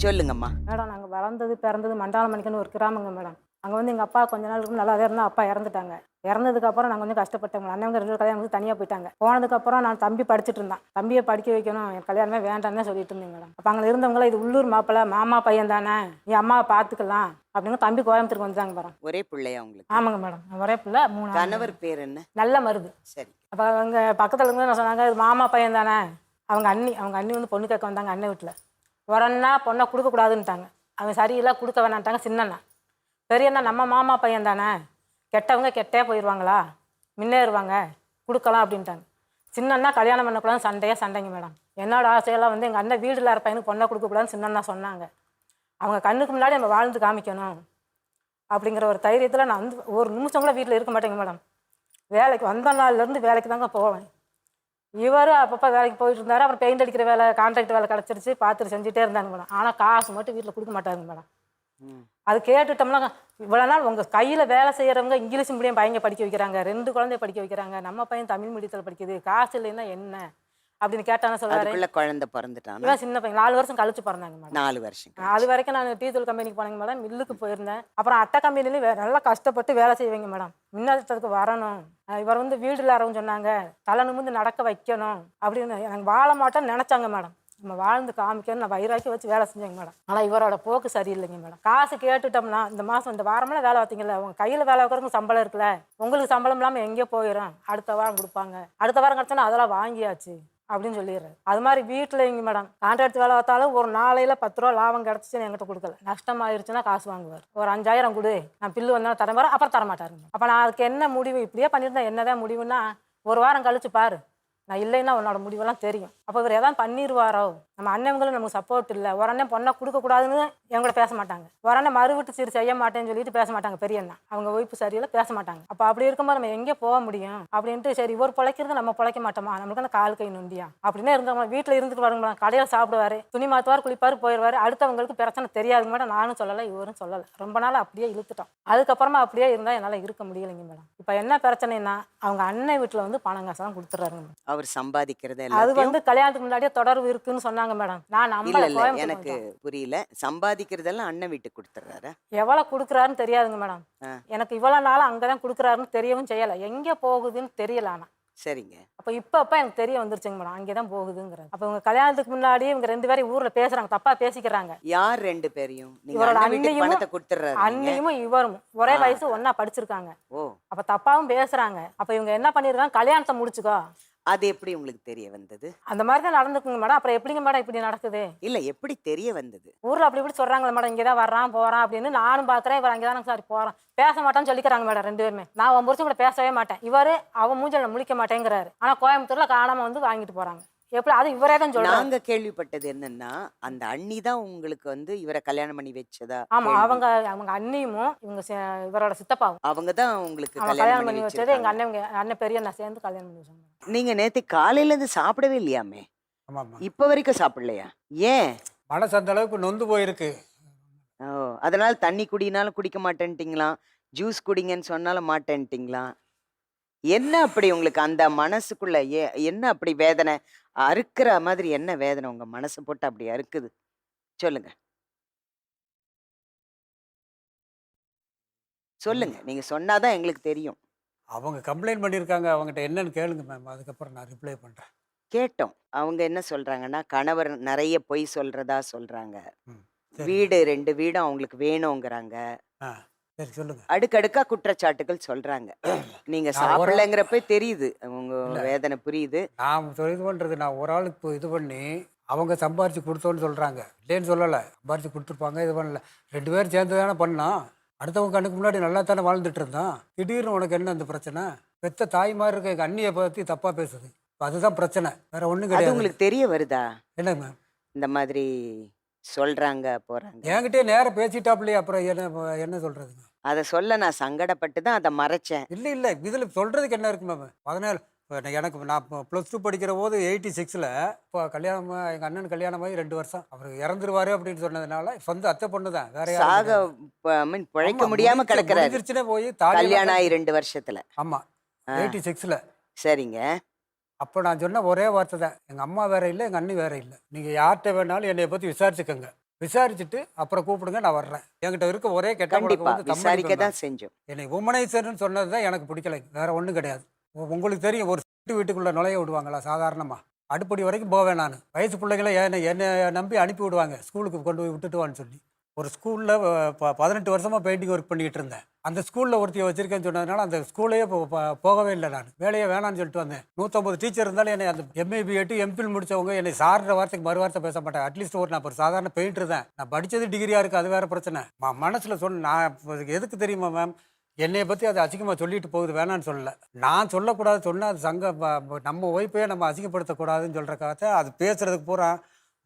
சொல்லுங்கம்மா. மேடம், நாங்கள் வளர்ந்தது பிறந்தது மண்டாளமணிக்குன்னு ஒரு கிராமங்க மேடம். அங்கே வந்து எங்கள் அப்பா கொஞ்ச நாளுக்கு நல்லாவே இருந்தால் அப்பா இறந்துட்டாங்க. இறந்ததுக்கப்புறம் நாங்கள் கொஞ்சம் கஷ்டப்பட்டவங்க. அண்ணன் வந்து 2 கல்யாணம் வந்து தனியாக போயிட்டாங்க. போனதுக்கப்புறம் நான் தம்பி படிச்சுட்டு இருந்தேன். தம்பியை படிக்க வைக்கணும், என் கல்யாணமே வேண்டான்னு சொல்லிட்டு இருந்தேங்க மேடம். அப்போ அங்கே இருந்தவங்கள இது உள்ளூர் மாப்பிள்ளை, மாமா பையன் தானே, என் அம்மாவை பார்த்துக்கலாம், அப்படின்னு தம்பி கோயம்புத்தூருக்கு வந்துட்டாங்க பாருங்க. ஒரே பிள்ளையா உங்களுக்கு? ஆமாங்க மேடம், ஒரே பிள்ளை 3 ஆம்பளை. கணவர் பேர் என்ன? நல்ல மருது. சரி. அப்போ அவங்க பக்கத்தில் இருந்து என்ன சொன்னாங்க, இது மாமா பையன் தானே. அவங்க அண்ணி வந்து பொண்ணு கேட்க வந்தாங்க அண்ணன் வீட்டில். ஒரு அண்ணா பொண்ணை கொடுக்கக்கூடாதுன்ட்டாங்க. அவன் சரியில்லை கொடுக்க வேணான்ட்டாங்க சின்னண்ணா. பெரியண்ணா நம்ம மாமா பையன் தானே, கெட்டவங்க கெட்டே போயிடுவாங்களா, முன்னேறுவாங்க, கொடுக்கலாம் அப்படின்ட்டாங்க. சின்னண்ணா கல்யாணம் பண்ணக்கூடாதுன்னு சண்டைங்க மேடம். என்னோட ஆசையெல்லாம் வந்து எங்கள் அண்ணன் வீடு இல்லாத பையனுக்கு பொண்ணை கொடுக்கக்கூடாதுன்னு சின்னண்ணா சொன்னாங்க. அவங்க கண்ணுக்கு முன்னாடி நம்ம வாழ்ந்து காமிக்கணும் அப்படிங்கிற ஒரு தைரியத்தில் நான் வந்து ஒரு நிமிஷம் கூட வீட்டில் இருக்க மாட்டேங்க மேடம். வேலைக்கு வந்த நாள்லேருந்து வேலைக்கு தாங்க போவேன். இவர் அப்பப்போ வேலைக்கு போயிட்டு இருந்தார். அப்புறம் பெயிண்ட் அடிக்கிற வேலை, கான்ட்ராக்ட் வேலை கிடச்சிருச்சு, பார்த்துட்டு செஞ்சுட்டே இருந்தாங்க மேடம். ஆனால் காசு மட்டும் வீட்டில் கொடுக்க மாட்டாங்க மேடம். அது கேட்டுட்டோம்னா, இவ்வளோ நாள் உங்கள் கையில் வேலை செய்கிறவங்க இங்கிலீஷ் மீடியம் பையங்க படிக்க வைக்கிறாங்க, 2 குழந்தைய படிக்க வைக்கிறாங்க, நம்ம பையன் தமிழ் மீடியத்தில் படிக்குது, காசு இல்லைன்னா என்ன அப்படின்னு கேட்டானே சொல்றாரு. அதுக்குள்ள குழந்தை பிறந்துட்டான். இவன் சின்ன பையன் 4 வருஷம் கழிச்சு பிறந்தாங்க மேடம். 4 வருஷம். அது வரைக்கும் நான் டீ தூள் கம்பெனிக்கு போனேங்க மேடம், மில்லுக்கு போயிருந்தேன். அப்புறம் அட்டை கம்பெனிலையும் நல்லா கஷ்டப்பட்டு வேலை செய்வீங்க மேடம். முன்னேற்றத்துக்கு வரணும். இவர் வந்து வீடு இல்லாதவங்க சொன்னாங்க, தலை நிமிர்ந்து நடக்க வைக்கணும் அப்படின்னு. எனக்கு வாழ மாட்டேன்னு நினச்சாங்க மேடம். நம்ம வாழ்ந்து காமிக்கணும் நான் வயிறாக்கி வச்சு வேலை செஞ்சேங்க மேடம். ஆனால் இவரோட போக்கு சரியில்லைங்க மேடம். காசு கேட்டுட்டோம்னா இந்த வாரமெல்லாம் வேலை பார்த்தீங்கல்ல, உங்கள் கையில் வேலை வைக்கிறதுக்கு சம்பளம் இருக்குல்ல, உங்களுக்கு சம்பளம் இல்லாமல் எங்கேயோ போயிடும், அடுத்த வாரம் கொடுப்பாங்க, அடுத்த வாரம் கிடச்சோன்னா அதெல்லாம் வாங்கியாச்சு அப்படின்னு சொல்லிடுறாரு. அது மாதிரி வீட்டில் இங்கே மேடம் கான்ட்ராக்ட் வேலை பார்த்தாலும் ஒரு நாளையில் 10 ரூபா லாபம் கிடச்சிச்சுன்னு என்கிட்ட கொடுக்கல. நஷ்டமாயிருச்சுன்னா காசு வாங்குவார். ஒரு 5000 கொடு, நான் பில்லு வந்தாலும் தரேன் வர, அப்புறம் தரமாட்டாருங்க. அப்போ நான் அதுக்கு என்ன முடிவு, இப்படியே பண்ணியிருந்தேன் என்னதான் முடிவுன்னா, ஒரு வாரம் கழிச்சு பாரு, நான் இல்லைன்னா உன்னோட முடிவெல்லாம் தெரியும். அப்போ இவர் எதாவது பண்ணிடுவாரோ, நம்ம அண்ணன்களும் நமக்கு சப்போர்ட் இல்லை. ஒரு அண்ணன் பொண்ணை கொடுக்கக்கூடாதுன்னு எங்களோட பேச மாட்டாங்க, ஒரு அண்ணன் மறுவிட்டு சரி செய்ய மாட்டேன்னு சொல்லிட்டு பேச மாட்டாங்க. பெரிய அண்ணா அவங்க ஒய்ப்பு சரியில்லை பேச மாட்டாங்க. அப்போ அப்படி இருக்கும்போது நம்ம எங்கே போக முடியும் அப்படின்ட்டு, சரி இவர் பிழைக்கிறது நம்ம பிழைக்க மாட்டோமா, நம்மளுக்கு அந்த கால் கை நொண்டியா அப்படின்னு இருந்தவங்க வீட்டில் இருந்துட்டு வருங்க. கடையில் சாப்பிடுவார், துணி மாற்றுவார், குளிப்பார், போயிடுவார். அடுத்தவங்களுக்கு பிரச்சனை தெரியாதுங்க மேடம். நானும் சொல்லலை, இவரும் சொல்லலை. ரொம்ப நாள் அப்படியே இழுத்துட்டோம். அதுக்கப்புறமா அப்படியே இருந்தால் என்னால் இருக்க முடியலைங்க மேடம். இப்போ என்ன பிரச்சனைன்னா, அவங்க அண்ணன் வீட்டில் வந்து பணம் காசெல்லாம் கொடுத்துட்றாருங்க. அவர் சம்பாதிக்கிறது அது வந்து கல்யாணத்துக்கு முன்னாடியே தொடர்பு இருக்குன்னு சொன்னாங்க மேடம். நான் இல்ல எனக்கு புரியல. சம்பாதிக்கிறதெல்லாம் அண்ணன் வீட்டுக்கு கொடுத்துறாரு. எவ்வளவு கொடுக்குறாருன்னு தெரியாதுங்க மேடம். எனக்கு இவ்வளவு நாள் அங்கதான் கொடுக்குறாருன்னு தெரியவும் செய்யல, எங்க போகுதுன்னு தெரியல. ஆனா சரிங்க. அப்ப இப்ப எனக்கு தெரிய வந்துருச்சுங்க மேடம், அங்கேதான் போகுதுங்கிறது. அப்ப இவங்க கல்யாணத்துக்கு முன்னாடி இவங்க 2 பேரும் ஊர்ல பேசுறாங்க, தப்பா பேசிக்கிறாங்க. யார் 2 பேரையும்? இவரோட பணத்தை கொடுத்துறாரு. அண்ணியும் இவரும் ஒரே வயசு, ஒன்னா படிச்சிருக்காங்க. அப்ப தப்பாவும் பேசுறாங்க. அப்ப இவங்க என்ன பண்ணிருக்காங்க, கல்யாணத்தை முடிச்சுக்கோ. அது எப்படி உங்களுக்கு தெரிய வந்தது? அந்த மாதிரி தான் நடந்துக்குங்க மேடம். அப்புறம் எப்படிங்க மேடம் இப்படி நடக்குது? இல்ல எப்படி தெரிய வந்தது? ஊர்ல அப்படி இப்படி சொல்றாங்களே மேடம், இங்கதான் வர்றான் போறான் அப்படின்னு. நானும் பாக்குறேன், இவர் அங்கேதான் சார் போறான், பேச மாட்டான்னு சொல்லிக்கிறாங்க மேடம் 2 பேருமே. நான் 9 வருஷம் கூட பேசவே மாட்டேன், இவரு அவன் மூஞ்சல முழிக்க மாட்டேங்கிறாரு. ஆனா கோயம்புத்தூர்ல காணாம வந்து வாங்கிட்டு போறாங்க. எப்படி? அது இவரே தான் சொல்றாங்க. நாங்க கேள்விப்பட்டது என்னன்னா, அந்த அண்ணி தான் உங்களுக்கு வந்து இவரை கல்யாணம் பண்ணி வச்சதா? ஆமா, அவங்க அண்ணியும் இவங்க இவரோட சித்தப்பாவும் அவங்க தான் உங்களுக்கு கல்யாணம் பண்ணி வச்சது. எங்க அண்ணன் பெரிய அண்ணன் சேர்ந்து கல்யாணம் பண்ணி வச்சாங்க. நீங்க நேத்து காலையில இருந்து சாப்பிடவே இல்லையாமே? ஆமாம்மா. இப்ப வரைக்கும் சாப்பிடலையா? ஏன்? மனசு அந்த அளவுக்கு நொந்து போயிருக்கு. அதனால தண்ணி குடினாலும் குடிக்க மாட்டேன்ட்டீங்களா, ஜூஸ் குடிங்கன்னு சொன்னாலும் மாட்டேன்ட்டீங்களா? என்ன அப்படி உங்களுக்கு அந்த மனசுக்குள்ள என்ன அப்படி வேதனை, அறுக்கிற மாதிரி என்ன வேதனை உங்க மனசு போட்டு அப்படி அறுக்குது சொல்லுங்க. சொல்லுங்க, நீங்க சொன்னாதான் எங்களுக்கு தெரியும். அவங்க கம்ப்ளைண்ட் பண்ணியிருக்காங்க, அவங்ககிட்ட என்னன்னு கேளுங்க மேம், அதுக்கப்புறம் நான் ரிப்ளை பண்ணுறேன். கேட்டோம். அவங்க என்ன சொல்றாங்கன்னா, கணவர் நிறைய பொய் சொல்றதா சொல்றாங்க, வீடு 2 வீடும் அவங்களுக்கு வேணுங்கிறாங்க, சரி சொல்லுங்க. அடுக்கடுக்கா குற்றச்சாட்டுகள் சொல்றாங்க. நீங்க சாப்பிடலங்கிறப்ப தெரியுது, உங்க வேதனை புரியுது. நான் இது பண்ணுறது, நான் ஒரு ஆளுக்கு இப்போ இது பண்ணி அவங்க சம்பாரிச்சு கொடுத்தோன்னு சொல்கிறாங்க, இல்லைன்னு சொல்லலை, சம்பாரிச்சு கொடுத்துருப்பாங்க, இது பண்ணல. 2 பேரும் சேர்ந்து தானே பண்ணோம், அடுத்தவங்க கண்ணுக்கு முன்னாடி நல்லா தானே வாழ்ந்துட்டு இருந்தோம். திடீர்னு உனக்கு என்ன அந்த பிரச்சனை? பெத்த தாய் மாதிரி இருக்க எங்கள் அண்ணியை பற்றி தப்பாக பேசுது, அதுதான் பிரச்சனை, வேற ஒன்றும் கிடையாது. உங்களுக்கு தெரிய வருதா என்ன மேம் இந்த மாதிரி சொல்றாங்க போறாங்க? என்கிட்டயே நேரம் பேசிட்டாப்லையே, அப்புறம் என்ன சொல்றதுங்க? அதை சொல்ல நான் சங்கடப்பட்டு தான் அதை மறைச்சேன். இல்லை இதில் சொல்றதுக்கு என்ன இருக்கு மேம்? 17 எனக்கு நான் +2 படிக்கிற போது 86ல் இப்போ கல்யாணம், எங்கள் அண்ணன் கல்யாணமாகி 2 வருஷம், அவர் இறந்துருவாரு அப்படின்னு சொன்னதுனால சொந்த அத்தை பொண்ணு தான், வேற சாக பிழைக்க முடியாம கிடக்குறாரு. போய் கல்யாணம் ஆகி 2 வருஷத்துல. ஆமா 86ல். சரிங்க. அப்போ நான் சொன்ன ஒரே வார்த்தை தான், எங்கள் அம்மா வேற இல்லை, எங்கள் அண்ணி வேற இல்லை, நீங்கள் யார்கிட்ட வேணாலும் என்னை பற்றி விசாரிச்சுக்கோங்க, விசாரிச்சுட்டு அப்புறம் கூப்பிடுங்க, நான் வர்றேன். என்கிட்ட இருக்க ஒரே கெட்ட விசாரிக்க தான் செஞ்சோம். என்னை உமனைசர்னு சொன்னது தான் எனக்கு பிடிக்கல, வேற ஒன்றும் கிடையாது. உங்களுக்கு தெரியும், ஒரு வீட்டுக்குள்ளே நுழைய விடுவாங்களா சாதாரணமாக? அடுப்படி வரைக்கும் போவேன் நான். வயசு பிள்ளைகளை என்னை நம்பி அனுப்பி விடுவாங்க, ஸ்கூலுக்கு கொண்டு போய் விட்டுட்டு வான்னு சொல்லி. ஒரு ஸ்கூலில் 18 வருஷமாக பெயிண்டிங் ஒர்க் பண்ணிக்கிட்டு இருந்தேன். அந்த ஸ்கூலில் ஒருத்தியை வச்சிருக்கேன்னு சொன்னதுனால அந்த ஸ்கூலையே போகவே இல்லை. நான் வேலையே வேணான்னு சொல்லிட்டு வந்தேன். 150 டீச்சர் இருந்தாலும் என்னை அந்த எம்ஏ பிஎட் எம்பில் முடிச்சவங்க என்னை சார்ன்ற வார்த்தைக்கு மறு வார்த்தை பேச மாட்டேன். அட்லீஸ்ட் நான் ஒரு சாதாரண பெயிண்டர் தான். நான் படித்தது டிகிரியாக இருக்குது, அது வேறு பிரச்சனை. மனசில் நான் எதுக்கு தெரியுமா மேம், என்னையை பற்றி அதை அசிங்கமாக சொல்லிட்டு போகுது, வேணான்னு சொல்லலை. நான் சொல்லக்கூடாது சொன்னால் அது நம்ம ஒய்ஃபையே நம்ம அசிங்கப்படுத்தக்கூடாதுன்னு சொல்கிறக்காக அது பேசுறதுக்கு பூரா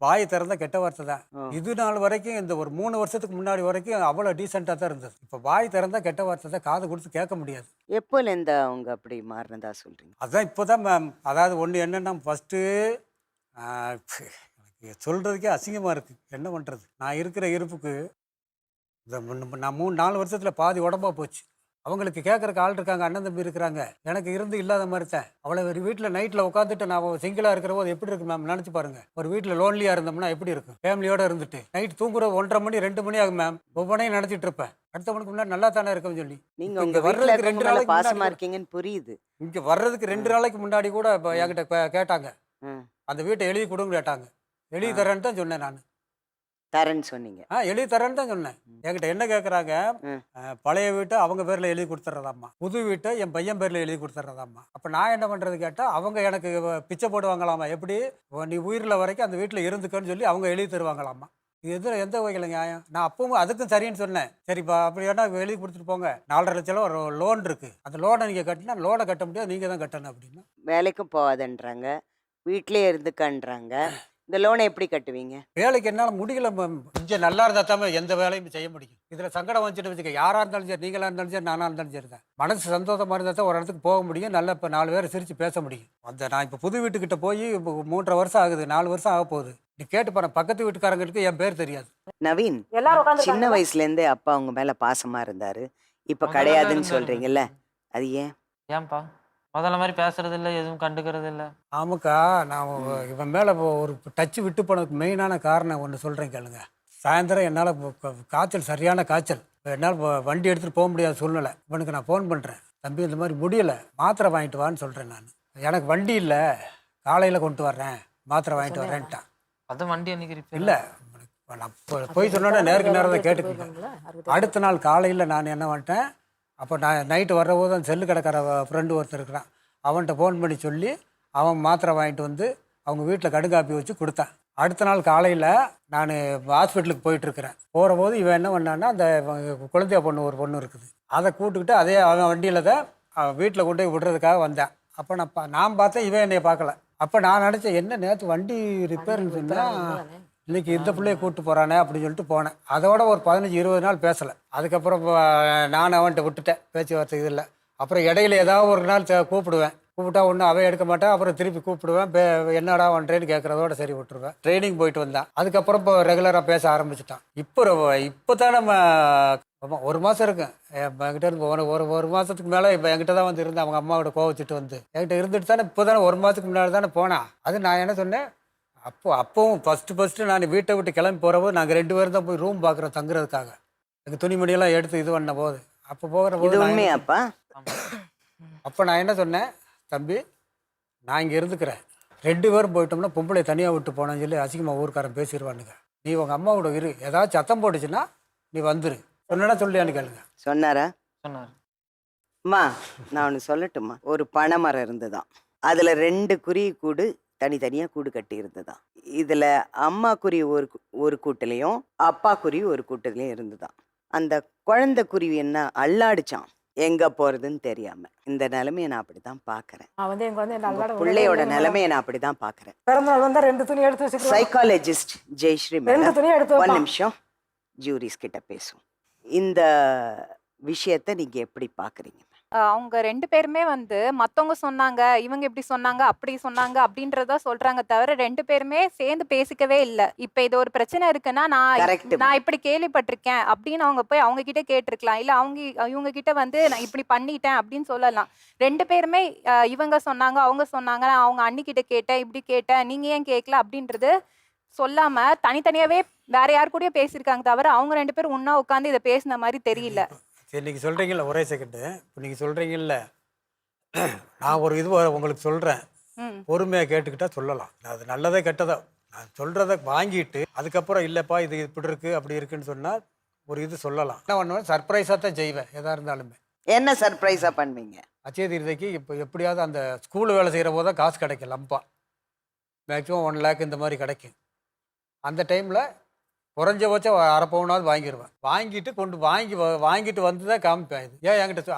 வாயை திறந்த கெட்ட வார்த்தை தான். இது நாள் வரைக்கும் இந்த ஒரு 3 வருஷத்துக்கு முன்னாடி வரைக்கும் அவ்வளோ டீசெண்டாக தான் இருந்தது. இப்போ வாய் திறந்தா கெட்ட வார்த்தை தான், காது கொடுத்து கேட்க முடியாது. எப்போலேருந்து அவங்க அப்படி மாறினதா சொல்கிறீங்க? அதுதான் இப்போ தான் மேம். அதாவது ஒன்று என்னென்னா, ஃபஸ்ட்டு எனக்கு சொல்கிறதுக்கே அசிங்கமாக இருக்குது. என்ன பண்ணுறது, நான் இருக்கிற இருப்புக்கு நான் 3-4 வருஷத்தில் பாதி உடம்பா போச்சு. அவங்களுக்கு கேட்குறக்கு ஆள் இருக்காங்க, அண்ணன் தம்பி இருக்கிறாங்க. எனக்கு இருந்து இல்லாத மாதிரி தான். அவளை ஒரு வீட்டில் நைட்டில் உட்காந்துட்டு நான் சிங்கிளாக இருக்கிற போது எப்படி இருக்கு மேம் நினச்சி பாருங்க. ஒரு வீட்டில் லோன்லியாக இருந்தோம்னா எப்படி இருக்கும்? ஃபேமிலியோடு இருந்துட்டு நைட் தூங்குறது 1:30 மணி 2 மணி ஆகும் மேம். ஒவ்வொன்றையும் நினச்சிட்டு இருப்பேன், அடுத்த மணிக்கு முன்னாடி நல்லா தானே இருக்குன்னு சொல்லி. நீங்கள் உங்கள் வர்றதுக்கு 2 நாளைக்கு பாசமாக இருக்கீங்கன்னு புரியுது. இங்கே வர்றதுக்கு 2 நாளைக்கு முன்னாடி கூட இப்போ என்கிட்ட கேட்டாங்க, அந்த வீட்டை எழுதி கொடுங்க கேட்டாங்க. எழுதி தரேன்னு தான் சொன்னேன். நான் தரேன்னு சொன்னீங்க? எழுதி தரேன்னு தான் சொன்னேன். என்கிட்ட என்ன கேட்குறாங்க, பழைய வீட்டை அவங்க பேரில் எழுதி கொடுத்துட்றதாம்மா, புது வீட்டை என் பையன் பேரில் எழுதி கொடுத்துட்றதாம்மா. அப்போ நான் என்ன பண்ணுறது கேட்டால், அவங்க எனக்கு பிச்சை போடுவாங்களாமா. எப்படி, நீ உயிரில் வரைக்கும் அந்த வீட்டில் இருந்துக்கன்னு சொல்லி அவங்க எழுதி தருவாங்களாமா. இது எந்த வகையில் நியாயம்? நான் அப்பவும் அதுக்கும் சரின்னு சொன்னேன். சரிப்பா அப்படி வேணா எழுதி கொடுத்துட்டு போங்க, 4.5 லட்சம் ஒரு லோன் இருக்குது, அந்த லோனை நீங்கள் கட்டினா லோனை கட்ட முடியாது, நீங்கள் தான் கட்டணும் அப்படின்னா. வேலைக்கும் போகாதன்றாங்க, வீட்டிலே இருந்துக்கன்றாங்க. இந்த லோனை எப்படி கட்டுவீங்க? வேலைக்கு என்னால் முடியல. கொஞ்சம் நல்லா இருந்தால் தான் எந்த வேலையும் செய்ய முடியும். இதில் சங்கடம் வந்துட்டு வச்சுக்க, யாராக இருந்தாலும் சரி, நீங்களாக இருந்தாலும் சரி, நானாக இருந்தாலும் சரி தான். மனசு சந்தோஷமாக இருந்தால் தான் ஒரு இடத்துக்கு போக முடியும், நல்லா இப்போ 4 பேரை சிரித்து பேச முடியும். நான் இப்போ புது வீட்டுக்கிட்ட போய் இப்போ 3.5 வருஷம் ஆகுது, 4 வருஷம் ஆக போகுது. நீ கேட்டு பாரு, பக்கத்து வீட்டுக்காரங்களுக்கு என் பேர் தெரியாது. நவீன், சின்ன வயசுலேருந்தே அப்பா உங்க மேலே பாசமாக இருந்தார், இப்போ கிடையாதுன்னு சொல்கிறீங்கல்ல, அது ஏன்? ஏன்பா முதல்ல மாதிரி பேசுறது இல்லை, எதுவும் கண்டுக்கிறது இல்லை? ஆமாக்கா, நான் இவன் மேலே ஒரு டச்சு விட்டு போனதுக்கு மெயினான காரணம் ஒன்று சொல்கிறேன் கேளுங்க. சாயந்தரம் என்னால் காய்ச்சல், சரியான காய்ச்சல், என்னால் வண்டி எடுத்துகிட்டு போக முடியாத சூழ்நிலை. இவனுக்கு நான் ஃபோன் பண்ணுறேன், தம்பி இந்த மாதிரி முடியலை, மாத்திரை வாங்கிட்டு வான்னு சொல்கிறேன். நான் எனக்கு வண்டி இல்லை, காலையில் கொண்டு வர்றேன், மாத்திரை வாங்கிட்டு வரேன்ட்டான். அதான் வண்டி அன்னைக்கு இல்லை, நான் போய் சொன்னோன்னே நேருக்கு நேரம் தான் கேட்டுக்கிட்டேன். அடுத்த நாள் காலையில் நான் என்ன பண்ணிட்டேன், அப்போ நான் நைட்டு வர்றபோது அந்த செல்லு கடைக்கார ஃப்ரெண்டு ஒருத்தர் இருக்கிறான், அவன்கிட்ட ஃபோன் பண்ணி சொல்லி அவன் மாத்திரை வாங்கிட்டு வந்து அவங்க வீட்டில் கடுங்காப்பி வச்சு கொடுத்தான். அடுத்த நாள் காலையில் நான் ஹாஸ்பிட்டலுக்கு போயிட்டுருக்கிறேன். போகிற போது இவன் என்ன பண்ணான்னா, அந்த குழந்தைய பொண்ணு ஒரு பொண்ணு இருக்குது, அதை கூப்பிட்டுக்கிட்டு அதே அவன் வண்டியில் தான் வீட்டில் கொண்டு போய் விடுறதுக்காக வந்தேன். அப்போ நான் பார்த்தேன், இவன் என்னைய பார்க்கல. அப்போ நான் நினச்சேன், என்ன நேற்று வண்டி ரிப்பேர்னு சொன்னால் இன்றைக்கி இந்த பிள்ளையை கூப்பிட்டு போகிறானே அப்படின்னு சொல்லிட்டு போனேன். அதோட ஒரு 15-20 நாள் பேசலை. அதுக்கப்புறம் நான் அவன்கிட்ட விட்டுட்டேன், பேச்சுவார்த்தை இது இல்லை. அப்புறம் இடையில ஏதாவது ஒரு நாள் கூப்பிட்டா ஒன்றும் அவன் எடுக்க மாட்டேன், அப்புறம் திருப்பி கூப்பிடுவேன், என்னடா பண்ணுறேன்னு கேட்குறதோட சரி விட்டுருவேன். ட்ரைனிங் போயிட்டு வந்தான், அதுக்கப்புறம் இப்போ ரெகுலராக பேச ஆரம்பிச்சிட்டான். இப்போ தான் நம்ம 1 மாதம் இருக்கும் என்கிட்ட இருந்து, ஒரு மாதத்துக்கு மேலே இப்போ என்கிட்ட தான் வந்து இருந்து அவங்க அம்மாவோட கோவச்சிட்டு வந்து என்கிட்ட இருந்துட்டு தானே இப்போ தானே 1 மாதத்துக்கு முன்னாடி தானே போனான். அது நான் என்ன சொன்னேன், அப்பவும் ஃபஸ்ட்டு நான் வீட்டை விட்டு கிளம்பி போகிறபோது நாங்கள் 2 பேரும் தான் போய் ரூம் பார்க்குறோம் தங்குறதுக்காக. எங்கள் துணிமணியெல்லாம் எடுத்து இது பண்ண போது, அப்போ போகிற போது அப்போ நான் என்ன சொன்னேன், தம்பி நான் இங்கே இருந்துக்கிறேன், 2 பேரும் போயிட்டோம்னா பொம்பளை தனியாக விட்டு போனேன்னு சொல்லி அசிங்கமாக ஊருக்காரன் பேசிடுவானுங்க. நீ உங்கள் அம்மாவோட இரு, ஏதாவது சத்தம் போட்டுச்சுன்னா நீ வந்துரு, சொன்னா சொல்லியான்னு கேளுங்க. சொன்னாரா? சொன்னார். அம்மா நான் ஒன்று சொல்லட்டுமா, ஒரு பனைமரம் இருந்துதான், அதில் 2 குருவி கூடு தனித்தனியாக கூடு கட்டி இருந்துதான். இதில் அம்மா குருவி ஒரு கூட்டுலேயும் அப்பா குருவி ஒரு கூட்டுலேயும் இருந்துதான். அந்த குழந்தை குருவி என்ன அல்லாடிச்சான், எங்கே போகிறதுன்னு தெரியாமல். இந்த நிலைமையை நான் அப்படி தான் பார்க்குறேன், பிள்ளையோட நிலைமையை நான் அப்படி தான் பார்க்குறேன். சைக்காலஜிஸ்ட் ஜெயஸ்ரீ மேடம் 1 நிமிஷம் ஜூரிஸ் கிட்ட பேசும். இந்த விஷயத்தை நீங்கள் எப்படி பார்க்குறீங்க? அவங்க 2 பேருமே வந்து மத்தவங்க சொன்னாங்க, இவங்க இப்படி சொன்னாங்க, அப்படி சொன்னாங்க அப்படின்றத சொல்றாங்க தவிர 2 பேருமே சேர்ந்து பேசிக்கவே இல்லை. இப்ப இது ஒரு பிரச்சனை இருக்குன்னா நான் இப்படி கேள்விப்பட்டிருக்கேன் அப்படின்னு அவங்க போய் அவங்க கிட்ட கேட்டிருக்கலாம், இல்ல இவங்க கிட்ட வந்து நான் இப்படி பண்ணிட்டேன் அப்படின்னு சொல்லலாம். 2 பேருமே இவங்க சொன்னாங்க, அவங்க சொன்னாங்க, நான் அவங்க அண்ணி கிட்ட கேட்டேன், இப்படி கேட்டேன், நீங்க ஏன் கேட்கல அப்படின்றது சொல்லாம தனித்தனியாவே வேற யாரு கூடயும் பேசியிருக்காங்க தவிர அவங்க 2 பேரும் ஒன்னா உட்காந்து இதை பேசின மாதிரி தெரியல. சரி, நீங்கள் சொல்கிறீங்கல்ல, ஒரே செகண்டு, இப்போ நீங்கள் சொல்கிறீங்கல்ல, நான் ஒரு இது உங்களுக்கு சொல்கிறேன், பொறுமையாக கேட்டுக்கிட்டா சொல்லலாம். அது நல்லதே கெட்டதோ நான் சொல்கிறத வாங்கிட்டு அதுக்கப்புறம் இல்லைப்பா இது இப்படி இருக்குது அப்படி இருக்குன்னு சொன்னால் ஒரு இது சொல்லலாம். என்ன பண்ணுவேன், சர்ப்ரைஸாக தான் செய்வேன் எதாக இருந்தாலுமே. என்ன சர்ப்ரைஸாக பண்ணுவீங்க? அச்சய தீர்த்தைக்கு இப்போ எப்படியாவது அந்த ஸ்கூல் வேலை செய்கிற போது தான் காசு கிடைக்கும் லம்பா. மேக்ஸிமம் 1 lakh இந்த மாதிரி கிடைக்கும். அந்த டைமில் குறைஞ்சபட்சம் 1/2 பவுனாவது வாங்கிடுவேன். வாங்கிட்டு வாங்கிட்டு வந்து தான் காமிப்பேன். இது ஏன் என்கிட்ட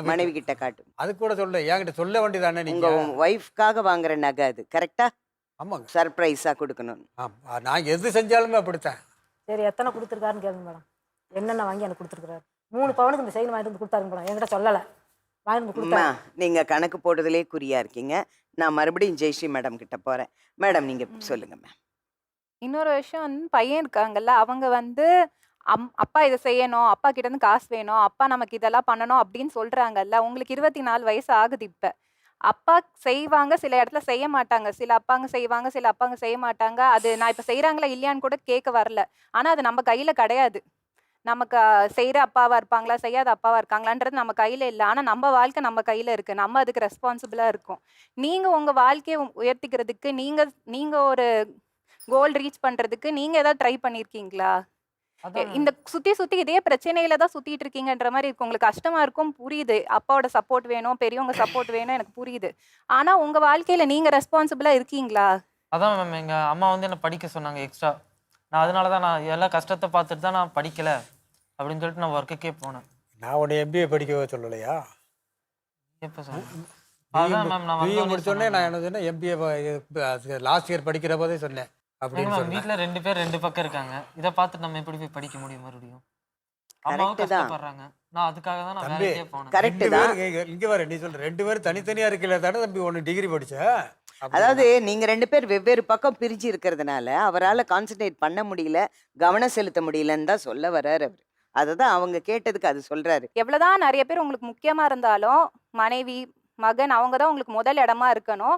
மனைவி கிட்ட காட்டு. அது கூட சொல்ல என்கிட்ட சொல்ல வேண்டியதானே உங்க நீங்கள். ஒய்ஃப்காக வாங்குற நகை அது கரெக்டா? ஆமாங்க. சர்ப்ரைஸாக கொடுக்கணும். நான் எது செஞ்சாலுமே அப்படித்தான். சரி எத்தனை கொடுத்துருக்காருன்னு கேளுங்க மேடம். என்னென்ன வாங்கி எனக்கு கொடுத்துருக்காரு. 3 பவுனுக்கு இந்த செயின் வாங்கிட்டு வந்து கொடுத்தாருங்க மேடம். என்கிட்ட சொல்லலை, வாங்கிட்டு வந்து கொடுத்தா. நீங்க கணக்கு போடுறதுலே குறியா இருக்கீங்க. நான் மறுபடியும் ஜெயஸ்ரீ மேடம் கிட்ட போறேன். மேடம் நீங்க சொல்லுங்க மேம். இன்னொரு விஷயம் வந்து பையன் இருக்காங்கல்ல, அவங்க வந்து அப்பா இதை செய்யணும், அப்பா கிட்ட இருந்து காசு வேணும், அப்பா நமக்கு இதெல்லாம் பண்ணணும் அப்படின்னு சொல்றாங்கல்ல. உங்களுக்கு 24 வயசு ஆகுது. இப்ப அப்பா செய்வாங்க, சில இடத்துல செய்ய மாட்டாங்க. சில அப்பாங்க செய்வாங்க, சில அப்பாங்க செய்ய மாட்டாங்க. அது நான் இப்ப செய்யறாங்களா இல்லையான்னு கூட கேட்க வரல. ஆனா அது நம்ம கையில கிடையாது. நமக்கு செய்யற அப்பாவா இருப்பாங்களா, செய்யாத அப்பாவா இருக்காங்களான்றது நம்ம கையில இல்லை. ஆனா நம்ம வாழ்க்கை நம்ம கையில இருக்கு. நம்ம அதுக்கு ரெஸ்பான்சிபிளா இருக்கும். நீங்க உங்க வாழ்க்கையை உயர்த்திக்கிறதுக்கு, நீங்க ஒரு கோல் ரீச் பண்றதுக்கு நீங்க ஏதாவது ட்ரை பண்ணிருக்கீங்களா? இந்த சுத்தி இதே பிரச்சனையில தான் சுத்திட்டு இருக்கீங்கன்ற மாதிரி இருக்கு. உங்களுக்கு கஷ்டமா இருக்கும், புரியுது. அப்பாவோட சப்போர்ட் வேணும், பெரியவங்க சப்போர்ட் வேணும், எனக்கு புரியுது. ஆனா உங்க வாழ்க்கையில நீங்க ரெஸ்பான்சிபிளா இருக்கீங்களா? அதான் மேம், எங்க அம்மா வந்து என்ன படிக்க சொன்னாங்க எக்ஸ்ட்ரா. நான் அதனால தான் நான் எல்லா கஷ்டத்தை பார்த்துட்டு தான் நான் படிக்கல அப்படின்னு சொல்லிட்டு நான் ஒர்க்குக்கே போனேன். நான் உன்னை MBA படிக்க சொல்லலையா? எப்போ சொன்னேன்? அதான் மேம், நான் BA முடிச்சோடனே நான் என்ன சொன்னேன், MBA லாஸ்ட் இயர் படிக்கிற போதே சொன்னேன் அப்படின்னு சொன்னேன். வீட்டுல 2 பேர் 2 பக்கம் இருக்காங்க. இதை பார்த்துட்டு நம்ம எப்படி போய் படிக்க முடியும் மறுபடியும்? அம்மாவும் கஷ்டப்படுறாங்க. நான் அதுக்காக தான் நான் வேலைக்கே போனேன். கரெக்ட் தான். இங்க வர நீ சொல்ற 2 பேரும் தனித்தனியா இருக்கல தானே தம்பி 1 டிகிரி படிச்ச. அதாவது நீங்க 2 பேர் வெவ்வேறு பக்கம் பிரிஞ்சு இருக்கிறதுனால அவரால் கான்சென்ட்ரேட் பண்ண முடியல, கவனம் செலுத்த முடியலன்னு தான் சொல்ல வர்றாரு அவர். அதுதான் அவங்க கேட்டதுக்கு அது சொல்றாரு. எவ்வளவுதான் நிறைய பேர் உங்களுக்கு முக்கியமா இருந்தாலும் மனைவி, மகன் அவங்க தான் உங்களுக்கு முதல் இடமா இருக்கணும்.